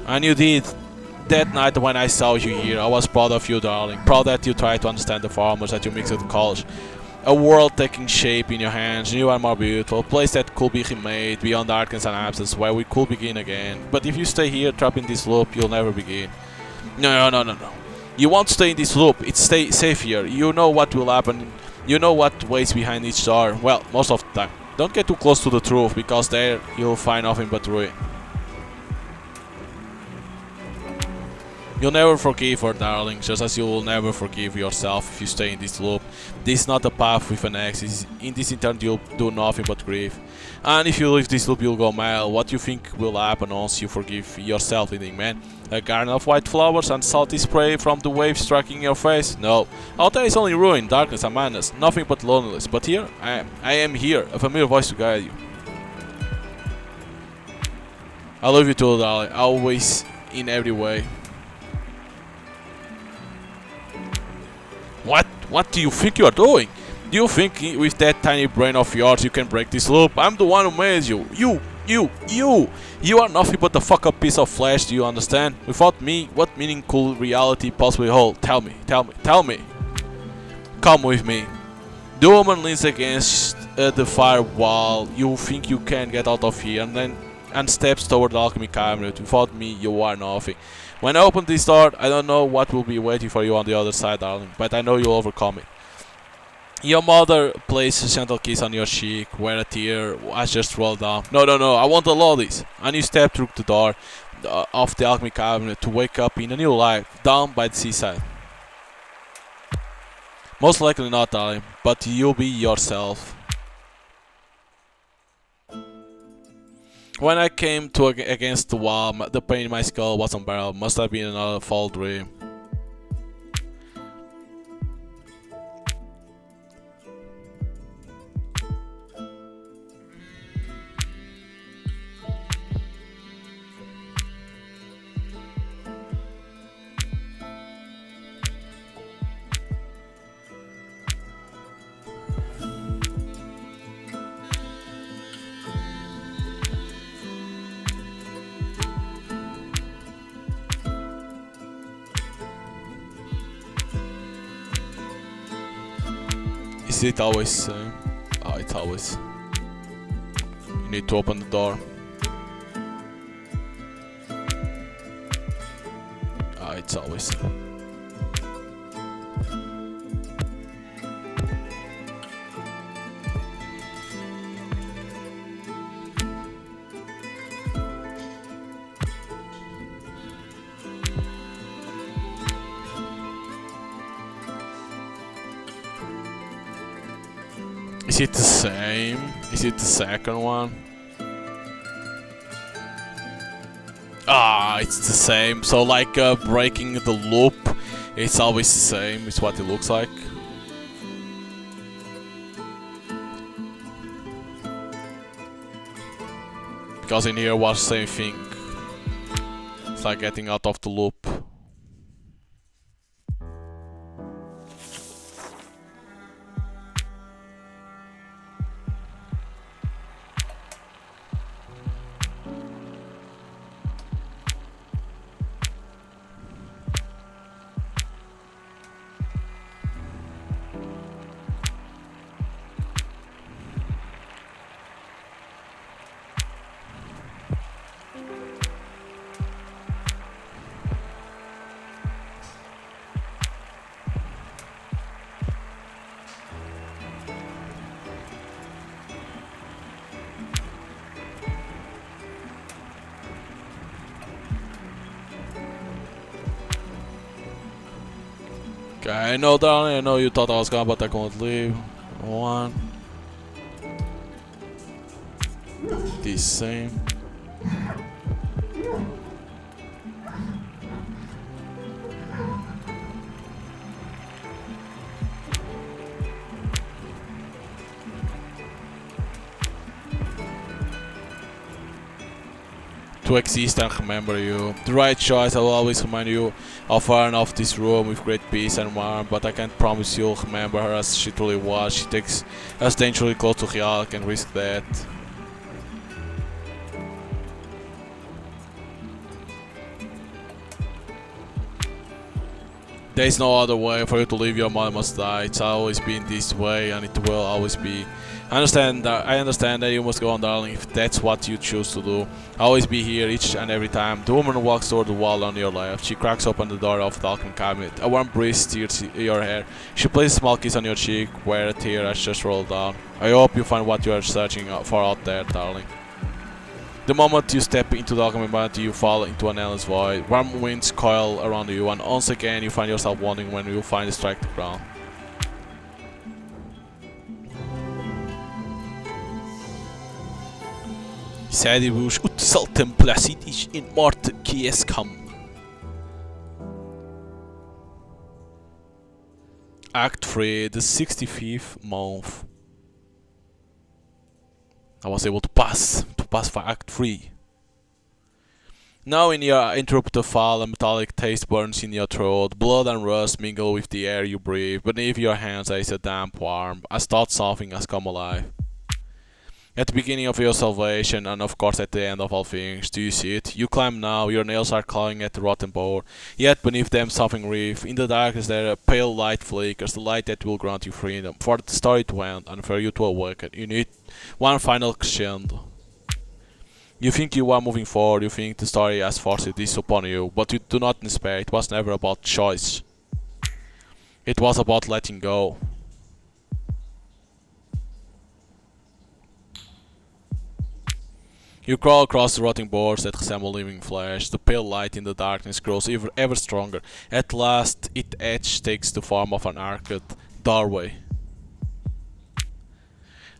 And you did. That night when I saw you here, I was proud of you, darling. Proud that you tried to understand the formulas that you mixed at college. A world taking shape in your hands, new and more beautiful. A place that could be remade, beyond darkness and absence, where we could begin again. But if you stay here, trapped in this loop, you'll never begin. No. You won't stay in this loop. It's stay safe here. You know what will happen. You know what waits behind each door. Well, most of the time. Don't get too close to the truth, because there you'll find nothing but ruin. You'll never forgive her, darling, just as you will never forgive yourself if you stay in this loop. This is not a path with an exit. In this eternity you'll do nothing but grieve. And if you leave this loop you'll go mad. What do you think will happen once you forgive yourself, leading man? A garden of white flowers and salty spray from the waves striking your face? No. Out there is only ruin, darkness and madness, nothing but loneliness. But here, I am here, a familiar voice to guide you. I love you too, darling, always, in every way. What? What do you think you are doing? Do you think with that tiny brain of yours you can break this loop? I'm the one who made you. You are nothing but a fuck up piece of flesh, do you understand? Without me, what meaning could reality possibly hold? Tell me, tell me, tell me. Come with me. The woman leans against the firewall. You think you can get out of here, and steps toward the alchemy cabinet. Without me, you are nothing. When I open this door, I don't know what will be waiting for you on the other side, darling, but I know you'll overcome it. Your mother places a gentle kiss on your cheek, where a tear has just rolled down. No, no, no, I won't allow this. And you step through the door of the alchemy cabinet to wake up in a new life, down by the seaside. Most likely not, darling, but you'll be yourself. When I came to against the wall, the pain in my skull was unbearable. Must have been another foul dream. Is it always same? Oh, it's always. You need to open the door. Oh, it's always. Is it the same? Is it the second one? Ah, it's the same. So like breaking the loop, it's always the same. It's what it looks like. Because in here was the same thing. It's like getting out of the loop. Okay, I know, darling, I know you thought I was gone, but I couldn't leave. One. This same. To exist and remember you. The right choice. I will always remind you of her and of this room with great peace and warmth, but I can't promise you'll remember her as she truly was. She takes us dangerously close to reality and risk death. There is no other way for you to live. Your mother must die. It's always been this way, and it will always be. I understand that you must go on, darling, if that's what you choose to do. I'll always be here each and every time. The woman walks toward the wall on your left. She cracks open the door of the alchemy cabinet. A warm breeze steers your hair. She places a small kiss on your cheek, where a tear has just rolled down. I hope you find what you are searching for out there, darling. The moment you step into the alchemy cabinet, you fall into an endless void. Warm winds coil around you, and once again you find yourself wondering when you will finally strike the ground. Sadibus ut saltem placitis in mort quiescam. Act 3, the 65th month. I was able to pass for Act 3. Now in your interrupted fall, a metallic taste burns in your throat. Blood and rust mingle with the air you breathe. Beneath your hands there is a damp warmth, as thought something has come alive. At the beginning of your salvation, and of course at the end of all things, do you see it? You climb now, your nails are clawing at the rotten board, yet beneath them something wreathes. In the darkness there a pale light flickers, the light that will grant you freedom. For the story to end, and for you to awaken, you need one final crescendo. You think you are moving forward, you think the story has forced this upon you, but you do not despair, it was never about choice. It was about letting go. You crawl across the rotting boards that resemble living flesh. The pale light in the darkness grows ever stronger. At last, its edge takes the form of an arched doorway.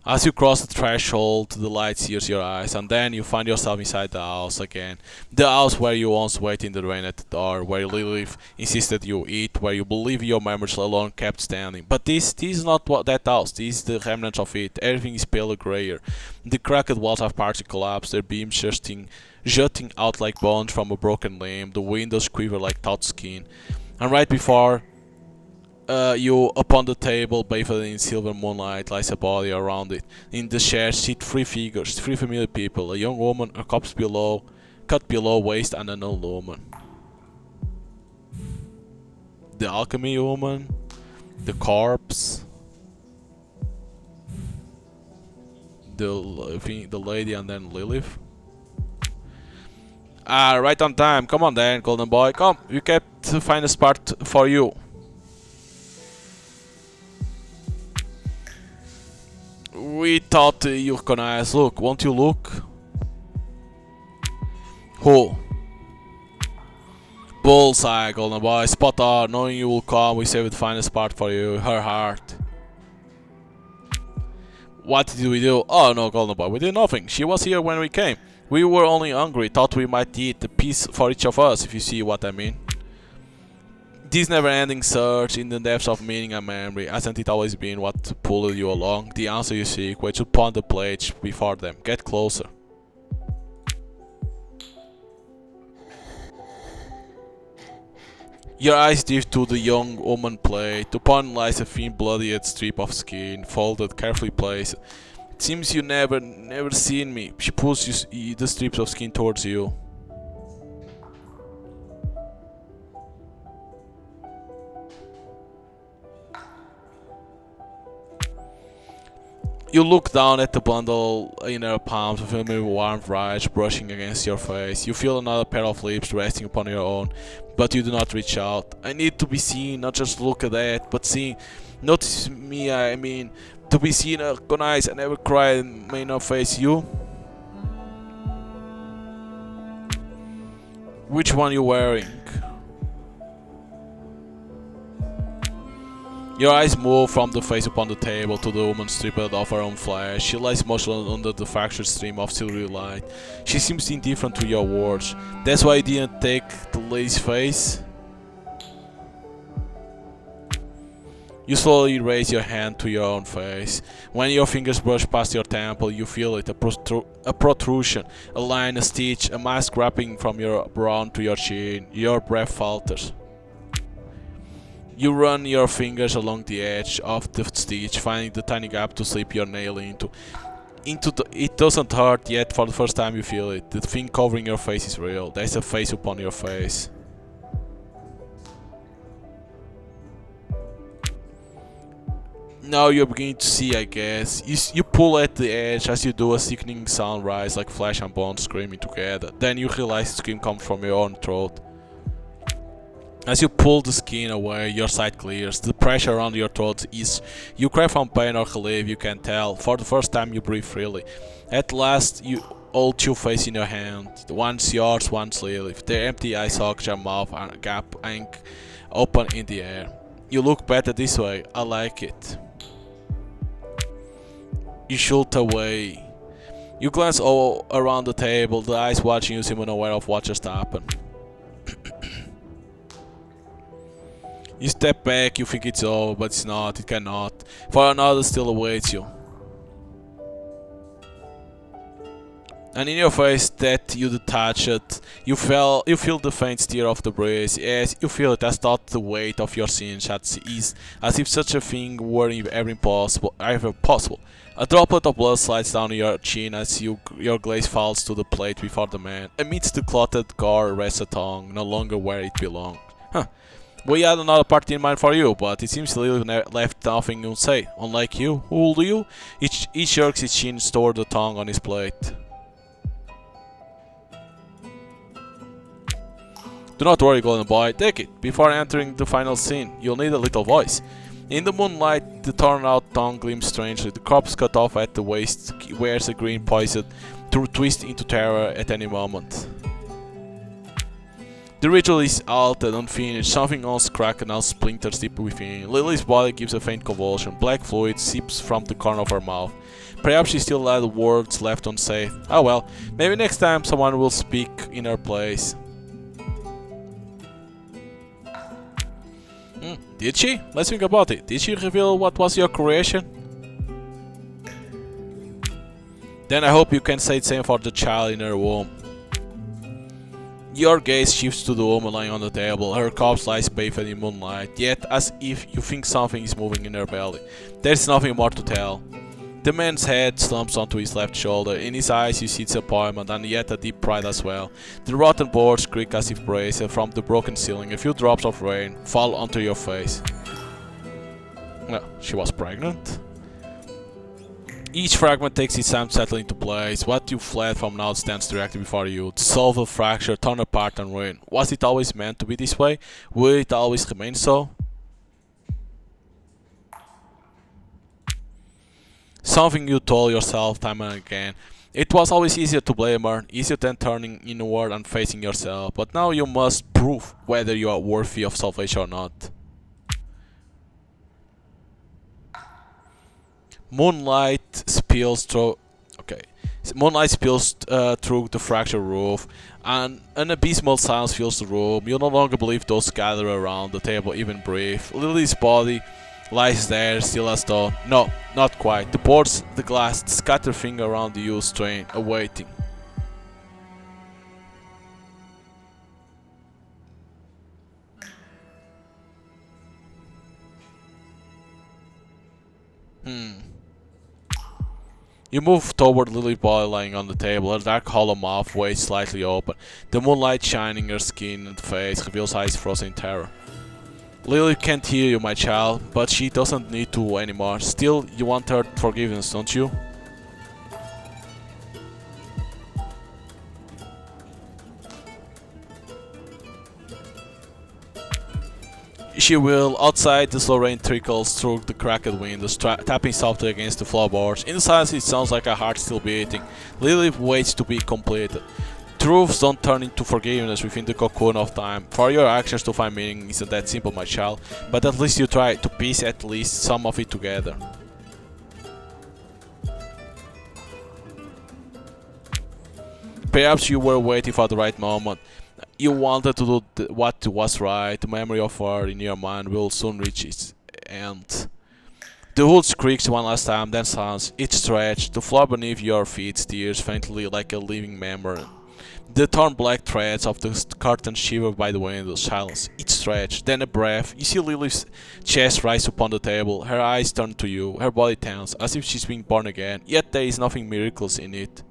As you cross the threshold, the light sears your eyes, and then you find yourself inside the house again. The house where you once waited in the rain at the door, where Lilith insisted you eat, where you believe your memories alone kept standing. But this is not that house, this is the remnants of it. Everything is paler grayer. The cracked walls have partly collapsed, their beams jutting out like bones from a broken limb. The windows quiver like taut skin. And right before you, upon the table, bathed in silver moonlight, lies a body around it. In the chair sit three figures, three familiar people, a young woman, a corpse cut below waist, and an old woman. The alchemy woman, the corpse, the lady, and then Lilith. Right on time. Come on then, golden boy, come. We kept to find a spot for you. We thought you recognized. Look, won't you look? Who? Bullseye, golden boy. Spot on. Knowing you will come, we saved the finest part for you. Her heart. What did we do? Oh no, golden boy. We did nothing. She was here when we came. We were only hungry. Thought we might eat a piece for each of us, if you see what I mean. This never-ending search in the depths of meaning and memory, hasn't it always been what pulled you along? The answer you seek, waits upon the plate before them. Get closer. Your eyes drift to the young woman plate. Upon lies a thin bloodied strip of skin, folded, carefully placed. It seems you never seen me. She pulls the strips of skin towards you. You look down at the bundle in her palms, feeling a warm rage brushing against your face. You feel another pair of lips resting upon your own, but you do not reach out. I need to be seen, not just look at that, but seen. Notice me, I mean, to be seen, recognize, I never cry and may not face you. Which one you wearing? Your eyes move from the face upon the table to the woman stripped of her own flesh. She lies motionless under the fractured stream of silvery light. She seems indifferent to your words. That's why you didn't take the lady's face? You slowly raise your hand to your own face. When your fingers brush past your temple, you feel it, a protrusion, a line, a stitch, a mask wrapping from your brow to your chin. Your breath falters. You run your fingers along the edge of the stitch, finding the tiny gap to slip your nail into. It doesn't hurt, yet for the first time you feel it. The thing covering your face is real. There's a face upon your face. Now you're beginning to see, I guess. You pull at the edge. As you do, a sickening sound rises like flesh and bone screaming together. Then you realize the scream comes from your own throat. As you pull the skin away, your sight clears. The pressure around your throat eases. You cry from pain or relief, you can tell. For the first time you breathe freely. At last you hold two faces in your hand. One's yours, one's Lilith. Their empty eye sockets your mouth and gap ink open in the air. You look better this way, I like it. You shoot away. You glance all around the table, the eyes watching you seem unaware of what just happened. You step back, you think it's over, but it's not, it cannot. For another still awaits you. And in your face that you detach it, you feel the faint stir of the breeze. Yes, you feel it as thought the weight of your sins has eased, as if such a thing were ever possible. A droplet of blood slides down your chin as your gaze falls to the plate before the man. Amidst the clotted gore rests a tongue, no longer where it belonged. Huh. We had another party in mind for you, but it seems Lilith left nothing unsaid. Unlike you, who will do you? Each jerks his chin toward the tongue on his plate. Do not worry, golden boy, take it. Before entering the final scene, you'll need a little voice. In the moonlight, the torn-out tongue gleams strangely. The corpse cut off at the waist wears a green poison to twist into terror at any moment. The ritual is halted, unfinished. Something else cracks and now splinters deep within. Lily's body gives a faint convulsion. Black fluid seeps from the corner of her mouth. Perhaps she still had words left unsaid. Oh well, maybe next time someone will speak in her place. Did she? Let's think about it. Did she reveal what was your creation? Then I hope you can say the same for the child in her womb. Your gaze shifts to the woman lying on the table. Her corpse lies bathed in moonlight, yet as if you think something is moving in her belly. There's nothing more to tell. The man's head slumps onto his left shoulder. In his eyes you see disappointment and yet a deep pride as well. The rotten boards creak as if braced, and from the broken ceiling a few drops of rain fall onto your face. No, she was pregnant? Each fragment takes its time to settle into place. What you fled from now stands directly before you. Dissolved, fractured, torn apart and ruined. Was it always meant to be this way? Will it always remain so? Something you told yourself time and again. It was always easier to blame her, easier than turning inward and facing yourself. But now you must prove whether you are worthy of salvation or not. Moonlight spills through. Moonlight spills through the fractured roof, and an abysmal silence fills the room. You no longer believe those gathered around the table even breathe. Lily's body lies there, still as though. No, not quite. The boards, the glass, the scattered thing around you strain, awaiting. You move toward Lily's body lying on the table, her dark hollow mouth waves slightly open. The moonlight shining her skin and face reveals eyes frozen in terror. Lily can't hear you, my child, but she doesn't need to anymore. Still, you want her forgiveness, don't you? She will. Outside, the slow rain trickles through the cracked windows, tapping softly against the floorboards. In the silence, it sounds like a heart still beating. Lily waits to be completed. Truths don't turn into forgiveness within the cocoon of time. For your actions to find meaning isn't that simple, my child, but at least you try to piece at least some of it together. Perhaps you were waiting for the right moment. You wanted to do what was right. The memory of her in your mind will soon reach its end. The wood creaks one last time, then silence. It stretched. The floor beneath your feet stirs faintly like a living memory. The torn black threads of the curtain shiver by the window. Silence. It stretched. Then a breath. You see Lily's chest rise upon the table. Her eyes turn to you. Her body tense, as if she's being born again. Yet there is nothing miraculous in it.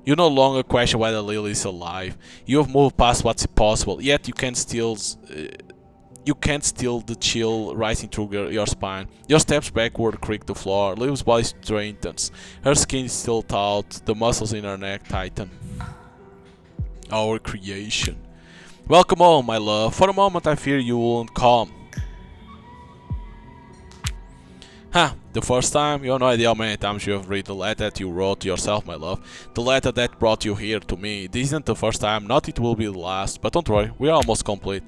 You no longer question whether Lily is alive. You have moved past what's possible. Yet you can't still the chill rising through your spine. Your steps backward creak the floor. Lily's body straightens. Her skin is still taut. The muscles in her neck tighten. Our creation. Welcome home, my love. For a moment I fear you won't come. The first time? You have no idea how many times you have read the letter that you wrote to yourself, my love. The letter that brought you here to me. This isn't the first time, not it will be the last. But don't worry, we are almost complete.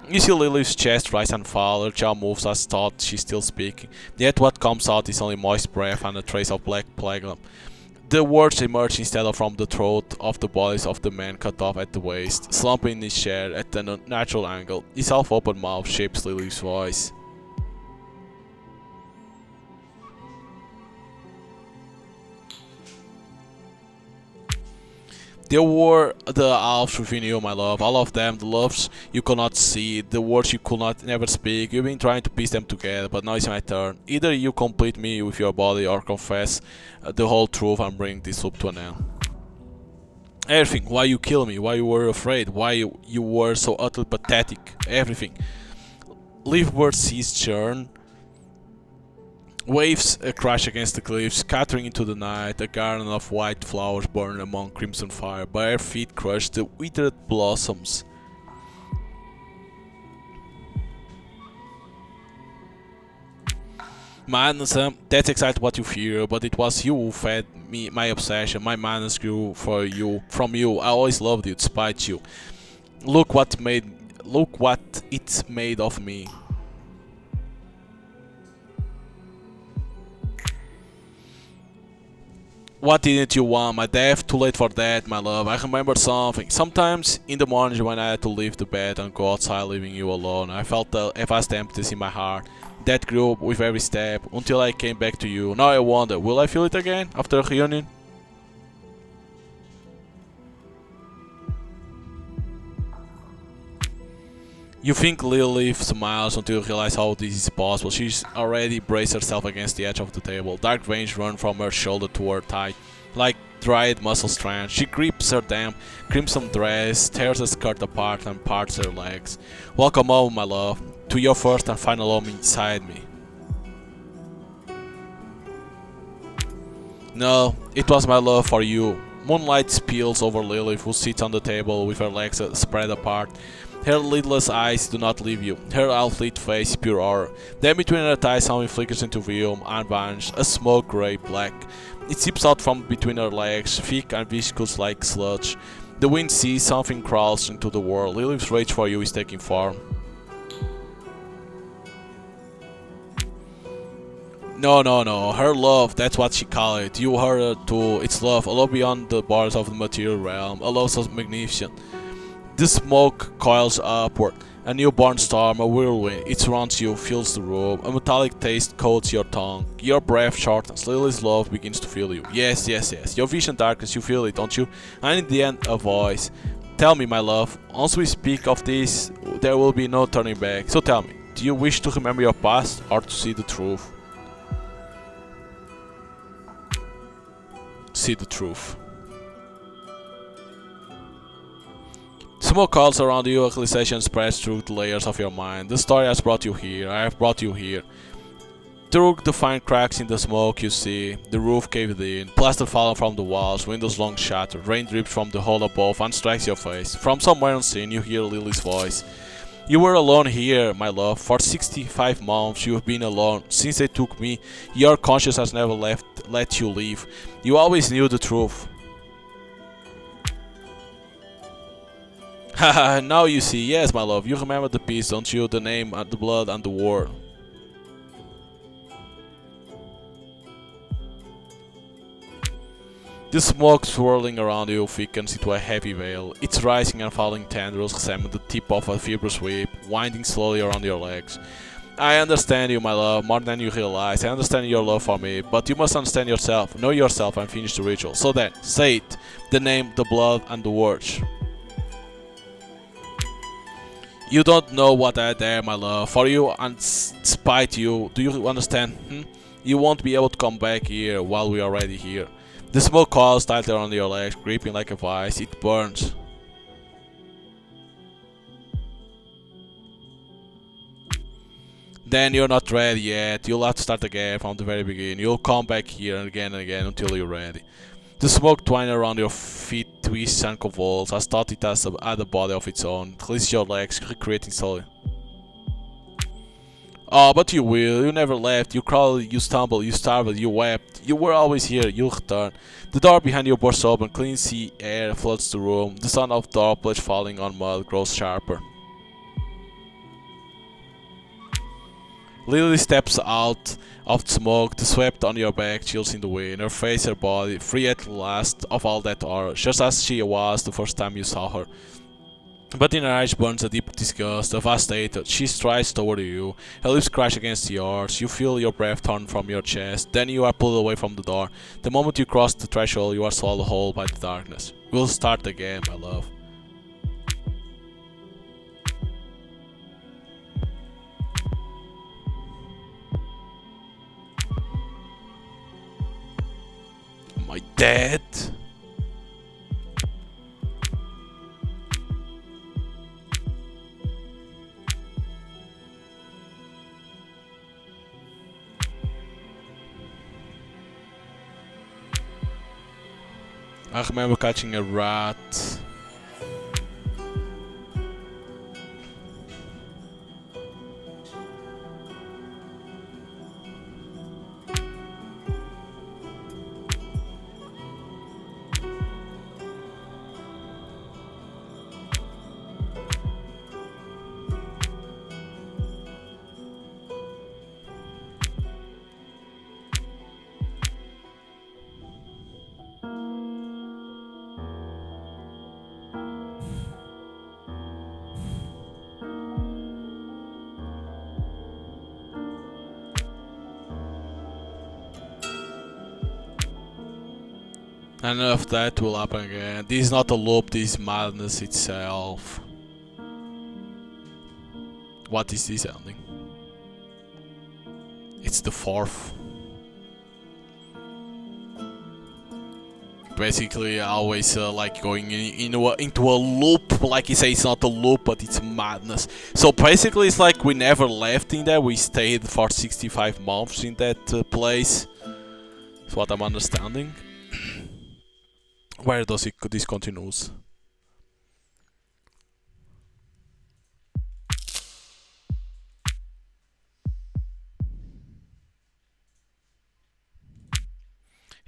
You see Lily's chest rise and fall, her jaw moves as thought she's still speaking. Yet what comes out is only moist breath and a trace of black plague. The words emerge instead from the throat of the bodies of the man cut off at the waist, slumping in his chair at an unnatural angle. His half-open mouth shapes Lily's voice. There were the elves within you, my love. All of them, the loves you could not see, the words you could not never speak. You've been trying to piece them together, but now it's my turn. Either you complete me with your body or confess the whole truth and bring this loop to an end. Everything. Why you kill me, why you were afraid, why you were so utterly pathetic. Everything. Livber sees churn. Waves crash against the cliffs, scattering into the night. A garden of white flowers burn among crimson fire. Bare feet crush the withered blossoms. Madness, that's exactly what you fear, but it was you who fed me my obsession. My madness grew from you. I always loved you, despite you. Look what it's made of me. What didn't you want? My death? Too late for that, my love. I remember something. Sometimes in the mornings when I had to leave the bed and go outside leaving you alone, I felt a vast emptiness in my heart. That grew with every step, until I came back to you. Now I wonder, will I feel it again after a reunion? You think Lilith smiles until you realize how this is possible. She's already braced herself against the edge of the table. Dark veins run from her shoulder to her thigh, like dried muscle strands. She grips her damp crimson dress, tears her skirt apart and parts her legs. Welcome home, my love, to your first and final home inside me. No, it was my love for you. Moonlight spills over Lilith, who sits on the table with her legs spread apart. Her lidless eyes do not leave you. Her half-lit face is pure horror. Then between her thighs something flickers into view, unvarnished, a smoke grey black. It seeps out from between her legs, thick and viscous like sludge. The wind sees something crawls into the world. Lilith's rage for you is taking form. No. Her love, that's what she called it. You heard her too. It's love, a love beyond the borders of the material realm. A love so magnificent. The smoke coils upward, a newborn storm, a whirlwind. It surrounds you, fills the room. A metallic taste coats your tongue. Your breath shortens. Lily's love begins to fill you. Yes. Your vision darkens, you feel it, don't you? And in the end, a voice. Tell me, my love, once we speak of this, there will be no turning back. So tell me, do you wish to remember your past or to see the truth? See the truth. Smoke curls around you, a realization spreads through the layers of your mind. The story has brought you here, I have brought you here. Through the fine cracks in the smoke you see, the roof caved in, plaster fallen from the walls, windows long shattered, rain drips from the hole above and strikes your face. From somewhere unseen you hear Lily's voice. You were alone here, my love. For 65 months you have been alone. Since they took me, your conscience has never let you leave. You always knew the truth. Haha, now you see. Yes, my love, you remember the piece, don't you? The name, and the blood, and the war. The smoke swirling around you thickens into a heavy veil. Its rising and falling tendrils resemble the tip of a fibrous whip, winding slowly around your legs. I understand you, my love, more than you realize. I understand your love for me, but you must understand yourself, know yourself, and finish the ritual. So then, say it. The name, the blood, and the words. You don't know what I dare, my love. For you and despite you, do you understand? You won't be able to come back here while we are already here. The smoke coils tightly around your legs, gripping like a vice. It burns. Then you're not ready yet. You'll have to start again from the very beginning. You'll come back here and again until you're ready. The smoke twining around your feet twists and convulses, as thought it has had a body of its own. It releases your legs, recreating slowly. Oh, but you will. You never left. You crawled, you stumbled, you starved, you wept. You were always here. You'll return. The door behind you bursts open. Clean sea air floods the room. The sound of droplets falling on mud grows sharper. Lily steps out of the smoke, the sweat on your back chills in the wind, her face, her body, free at last of all that horror, just as she was the first time you saw her. But in her eyes burns a deep disgust, devastated. She strides toward you. Her lips crash against yours. You feel your breath torn from your chest. Then you are pulled away from the door. The moment you cross the threshold, you are swallowed whole by the darkness. We'll start again, my love. Am I dead? I remember catching a rat. And none of that will happen again. This is not a loop, this is madness itself. What is this ending? It's the fourth. Basically, always like going into a loop. Like you say, it's not a loop, but it's madness. So basically, it's like we never left in there. We stayed for 65 months in that place. That's what I'm understanding. Where does this continues?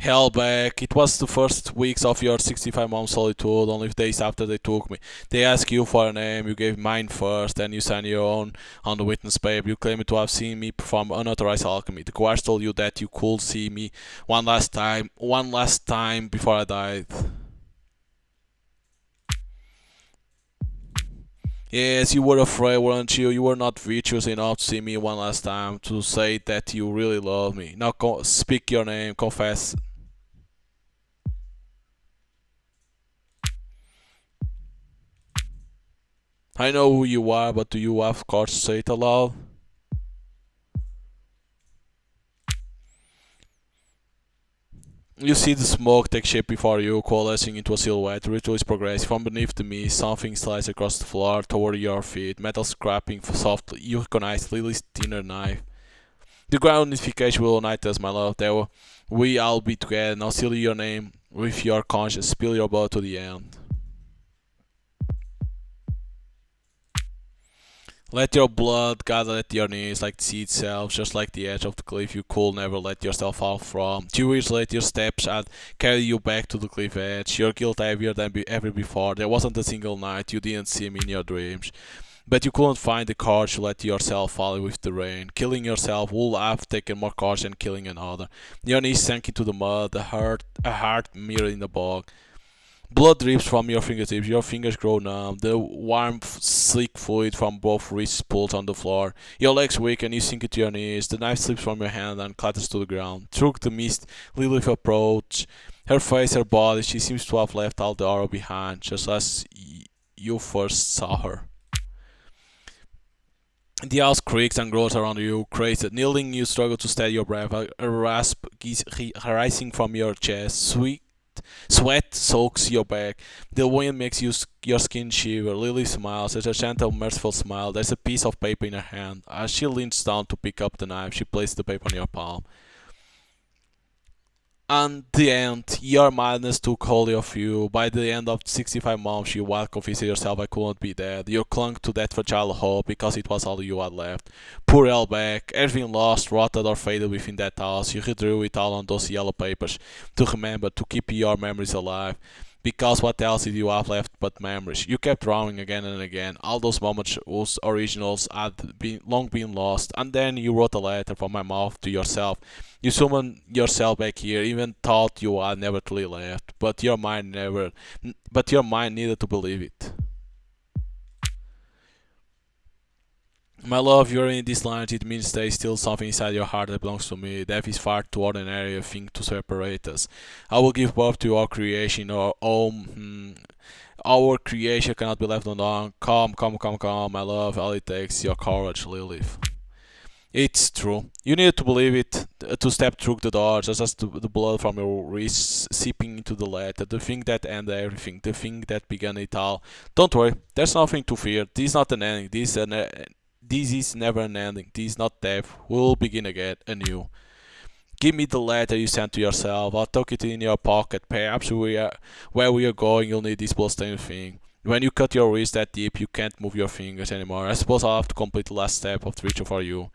Hellback, it was the first weeks of your 65 month solitude, only days after they took me. They asked you for a name, you gave mine first, then you signed your own on the witness paper. You claimed to have seen me perform unauthorized alchemy. The guards told you that you could see me one last time before I died. Yes, you were afraid, weren't you? You were not virtuous enough to see me one last time, to say that you really love me. Now speak your name, confess. I know who you are, but do you have courage to say it aloud? You see the smoke take shape before you, coalescing into a silhouette. The ritual is progressing. From beneath the mist, something slides across the floor toward your feet, metal scraping softly. You recognize Lily's thinner knife. The ground unification will unite us, my love. There we all be together. Now seal your name with your conscience. Spill your blood to the end. Let your blood gather at your knees like the sea itself, just like the edge of the cliff you could never let yourself fall from. 2 years later, your steps had carried you back to the cliff edge, your guilt heavier than ever before. There wasn't a single night you didn't see me in your dreams. But you couldn't find the courage to let yourself fall with the rain. Killing yourself would have taken more courage than killing another. Your knees sank into the mud, a heart mirrored in the bog. Blood drips from your fingertips, your fingers grow numb, the warm, sleek fluid from both wrists pulls on the floor. Your legs weaken, you sink into your knees, the knife slips from your hand and clatters to the ground. Through the mist, Lilith approaches. Her face, her body, she seems to have left all the aura behind, just as you first saw her. The house creaks and grows around you, crazy. Kneeling, you struggle to steady your breath, a rasp rising from your chest. Sweat soaks your back. The wind makes your skin shiver. Lily smiles. It's a gentle, merciful smile. There's a piece of paper in her hand. As she leans down to pick up the knife, she places the paper on your palm. And the end, your madness took hold of you. By the end of 65 months, you had convinced yourself I couldn't be dead. You clung to that fragile hope because it was all you had left. Poor Elbeck, everything lost, rotted or faded within that house. You redrew it all on those yellow papers to remember, to keep your memories alive. Because what else did you have left but memories? You kept drawing again and again. All those moments whose originals had long been lost. And then you wrote a letter from my mouth to yourself. You summoned yourself back here, even thought you had never truly left. But your mind needed to believe it. My love, you're in this line, it means there is still something inside your heart that belongs to me. Death is far too ordinary a thing to separate us. I will give birth to our creation, our own. Our creation cannot be left undone. Come, come, come, come, my love. All it takes is your courage, Lilith. It's true. You need to believe it to step through the door, just as the blood from your wrists seeping into the letter, the thing that ended everything, the thing that began it all. Don't worry, there's nothing to fear. This is not an ending. This is never an ending. This is not death. We'll begin again, anew. Give me the letter you sent to yourself. I'll tuck it in your pocket. Perhaps where we are going, you'll need this bloodstained thing. When you cut your wrist that deep, you can't move your fingers anymore. I suppose I'll have to complete the last step of the ritual for you.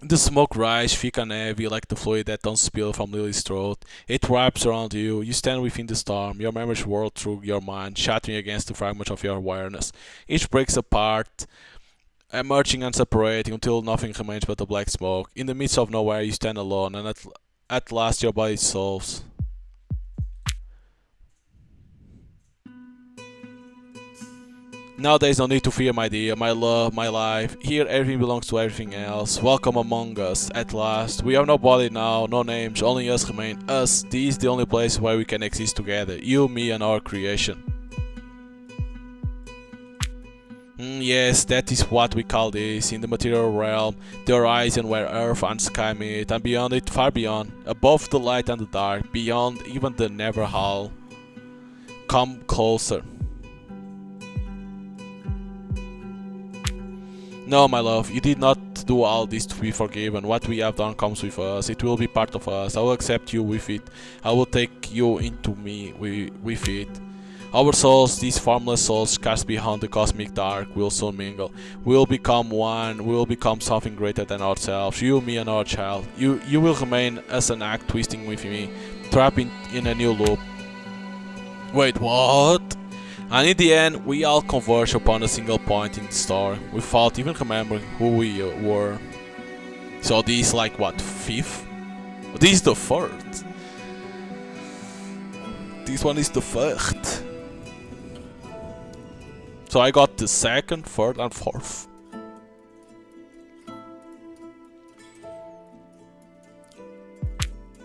The smoke rises thick and heavy like the fluid that don't spill from Lily's throat. It wraps around you. You stand within the storm. Your memories whirl through your mind, shattering against the fragments of your awareness. Each breaks apart, emerging and separating until nothing remains but the black smoke. In the midst of nowhere, you stand alone, and at last your body dissolves. Now there is no need to fear, my dear, my love, my life. Here everything belongs to everything else. Welcome among us, at last. We have no body now, no names, only us remain. Us, this is the only place where we can exist together. You, me, and our creation. Yes, that is what we call this. In the material realm, the horizon where earth and sky meet, and beyond it, far beyond, above the light and the dark, beyond even the never hall. Come closer. No, my love, you did not do all this to be forgiven. What we have done comes with us. It will be part of us. I will accept you with it. I will take you into me with it. Our souls, these formless souls cast beyond the cosmic dark, will soon mingle. We will become one. We will become something greater than ourselves. You, me, and our child. You will remain as an act twisting with me, trapped in a new loop. Wait, what? And in the end, we all converge upon a single point in the story, without even remembering who we were. So this is like what, fifth? This is the third. This one is the first. So I got the second, third, and fourth.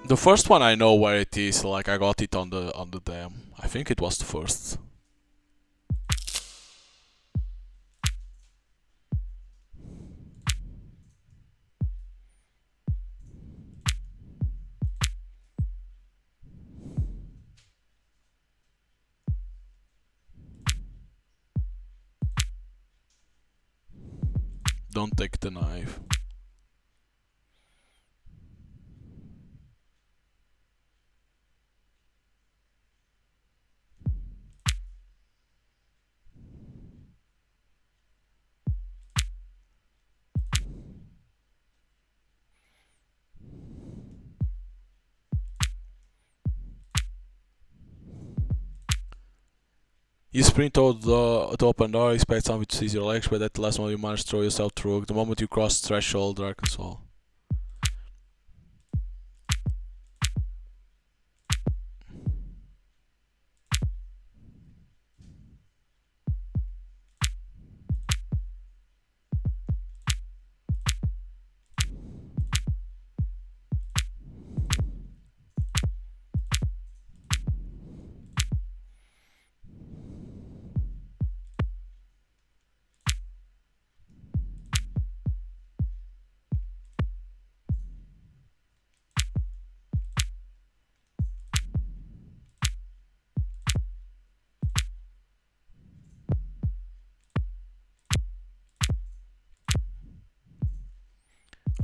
The first one I know where it is. Like I got it on the dam. I think it was the first. Don't take the knife. You sprint toward the open door, expect something to seize your legs, but at the last moment you manage to throw yourself through. The moment you cross the threshold, darkens all.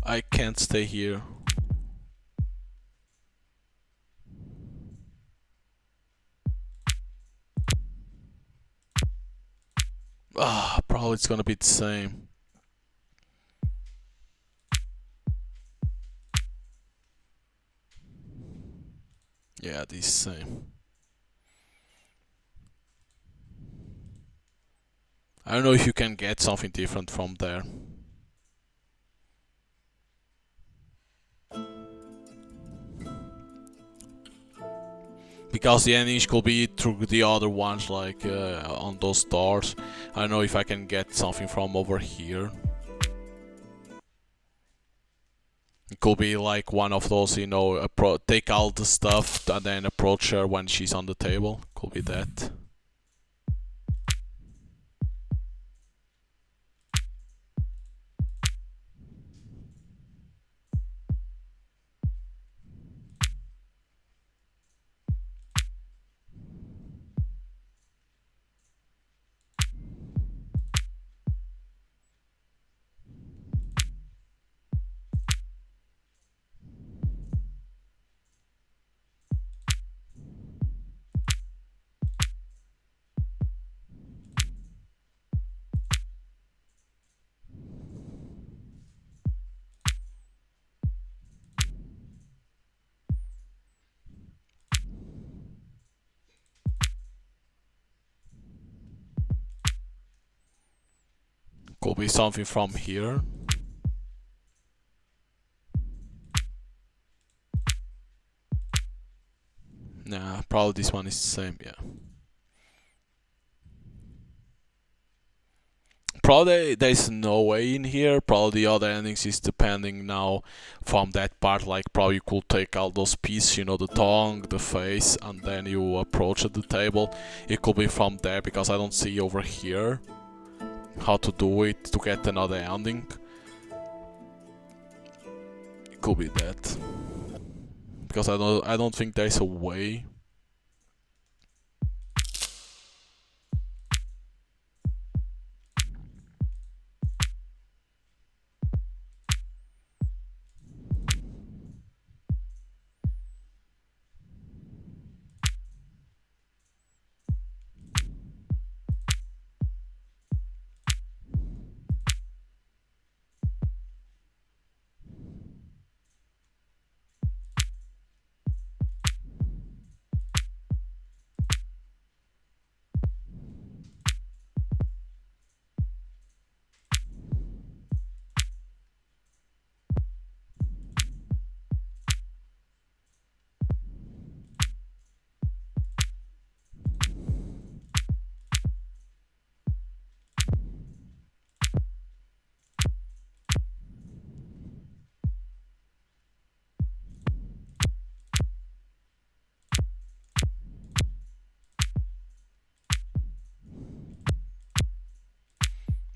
I can't stay here. Probably it's gonna be the same. Yeah, this same. I don't know if you can get something different from there. Because the endings could be through the other ones, like on those doors. I don't know if I can get something from over here. It could be like one of those, you know, take all the stuff and then approach her when she's on the table. Could be that. Could be something from here. Nah, probably this one is the same, yeah. Probably there's no way in here. Probably the other endings is depending now from that part. Like probably you could take all those pieces, you know, the tongue, the face, and then you approach at the table. It could be from there because I don't see over here how to do it to get another ending. It could be that because I don't think there's a way.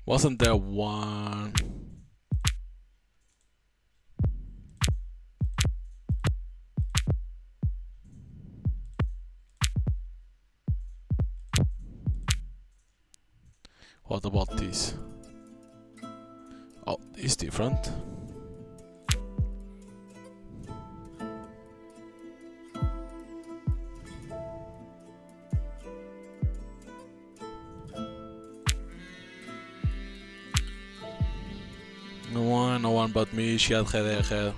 Wasn't there one? What about this? Oh, it's different. No one but me. She had hair.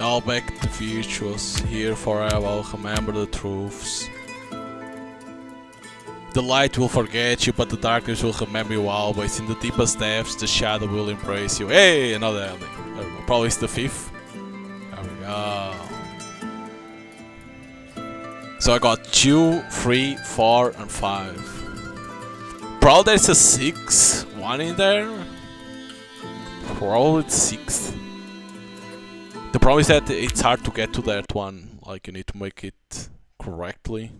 All back to the future was here forever. I'll remember the truths. The light will forget you, but the darkness will remember you always. In the deepest depths, the shadow will embrace you. Hey, another ending. Probably it's the fifth. There we go. So I got 2, 3, 4, and 5. Probably there's a 6, 1 in there. Probably it's 6. The problem is that it's hard to get to that one. Like you need to make it correctly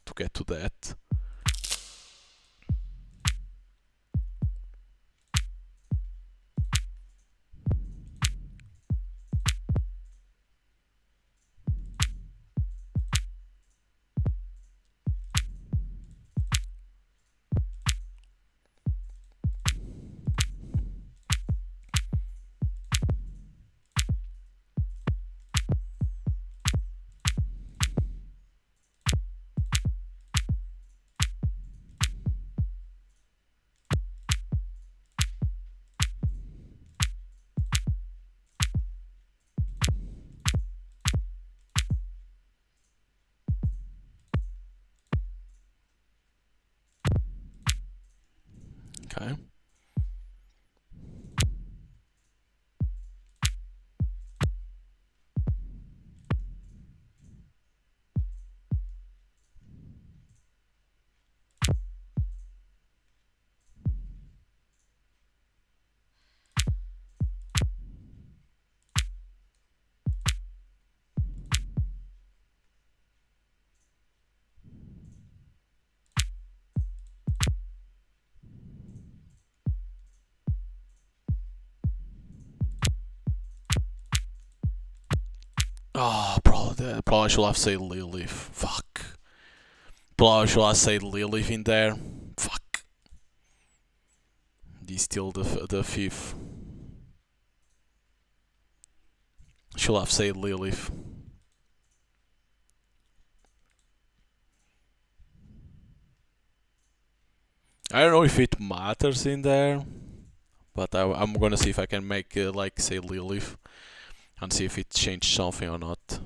to get to that. Oh, probably should have said Lilith. Fuck. Probably should have said Lilith in there. Fuck. He's still the fifth. Should have said Lilith. I don't know if it matters in there, but I'm gonna see if I can make like say Lilith and see if it changed something or not.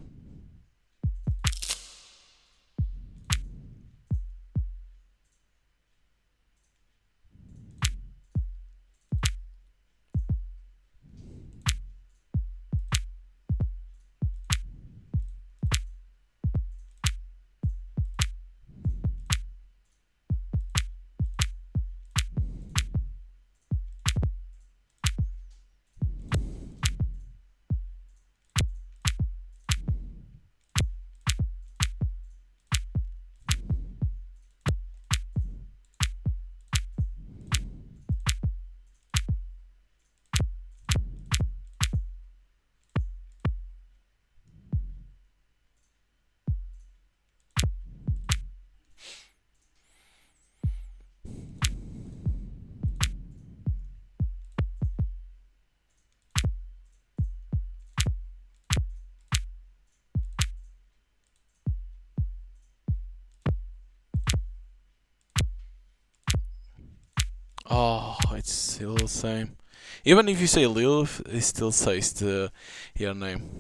Oh, it's still the same. Even if you say Lilith, it still says her name.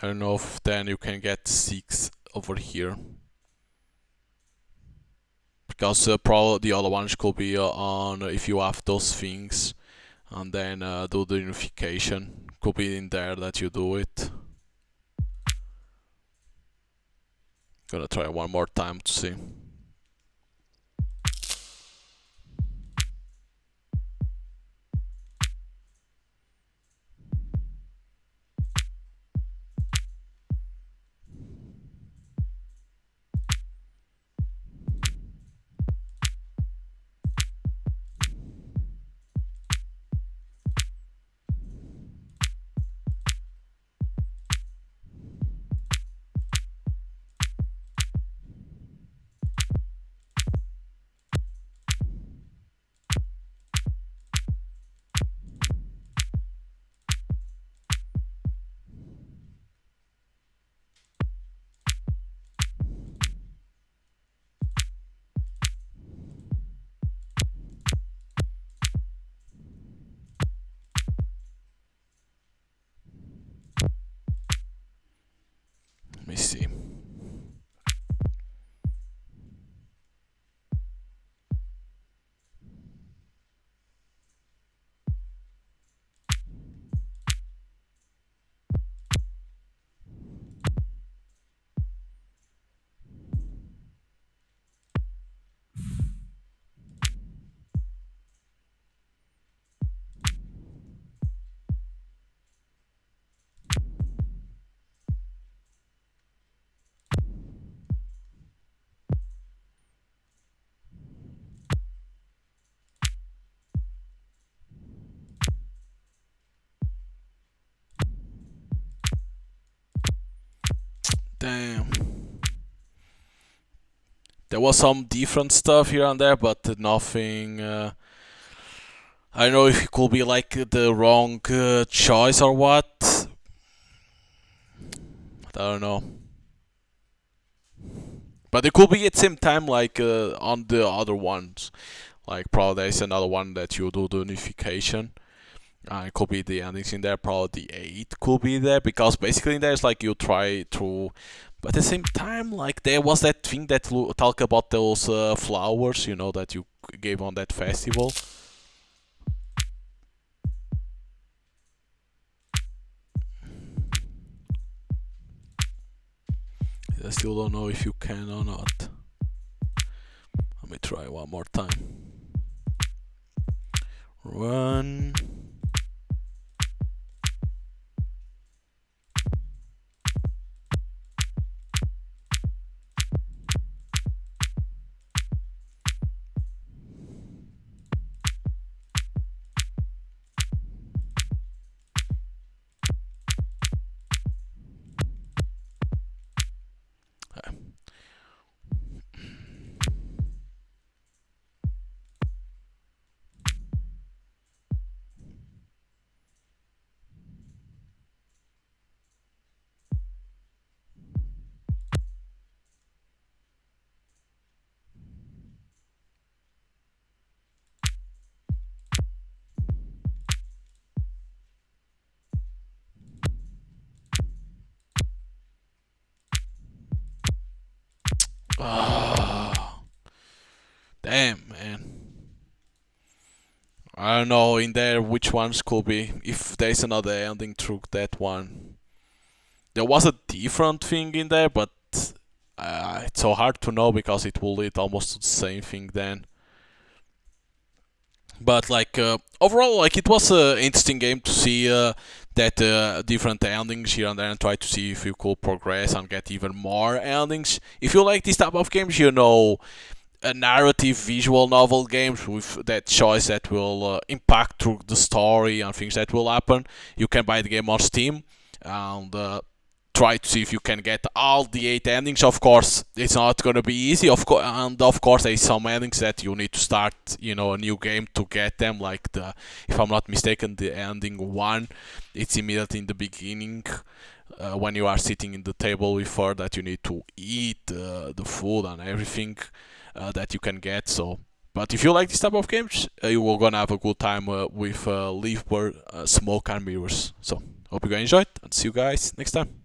I don't know if then you can get 6 over here. Because probably the other ones could be on if you have those things and then do the unification. Could be in there that you do it. Gonna try one more time to see. Let me see. Damn. There was some different stuff here and there, but nothing. I don't know if it could be like the wrong choice or what. I don't know. But it could be at the same time like on the other ones. Like probably there's another one that you do the unification. It could be the endings in there. Probably the 8 could be there because basically there's like you try to. But at the same time, like there was that thing that talk about those flowers, you know, that you gave on that festival. I still don't know if you can or not. Let me try one more time. Run. I don't know in there which ones could be. If there's another ending through that one. There was a different thing in there, but it's so hard to know because it will lead almost to the same thing then. But like overall, like it was an interesting game to see that different endings here and there, and try to see if you could progress and get even more endings. If you like this type of games, you know, a narrative visual novel games with that choice that will impact through the story and things that will happen, you can buy the game on Steam and try to see if you can get all the 8 endings. Of course, it's not gonna be easy. And of course, there's some endings that you need to start, you know, a new game to get them. Like if I'm not mistaken, the ending 1, it's immediately in the beginning. When you are sitting in the table with her, that you need to eat the food and everything that you can get. So, but if you like this type of games, you will gonna have a good time with Livber, Smoke and Mirrors. So, hope you guys enjoyed, and see you guys next time.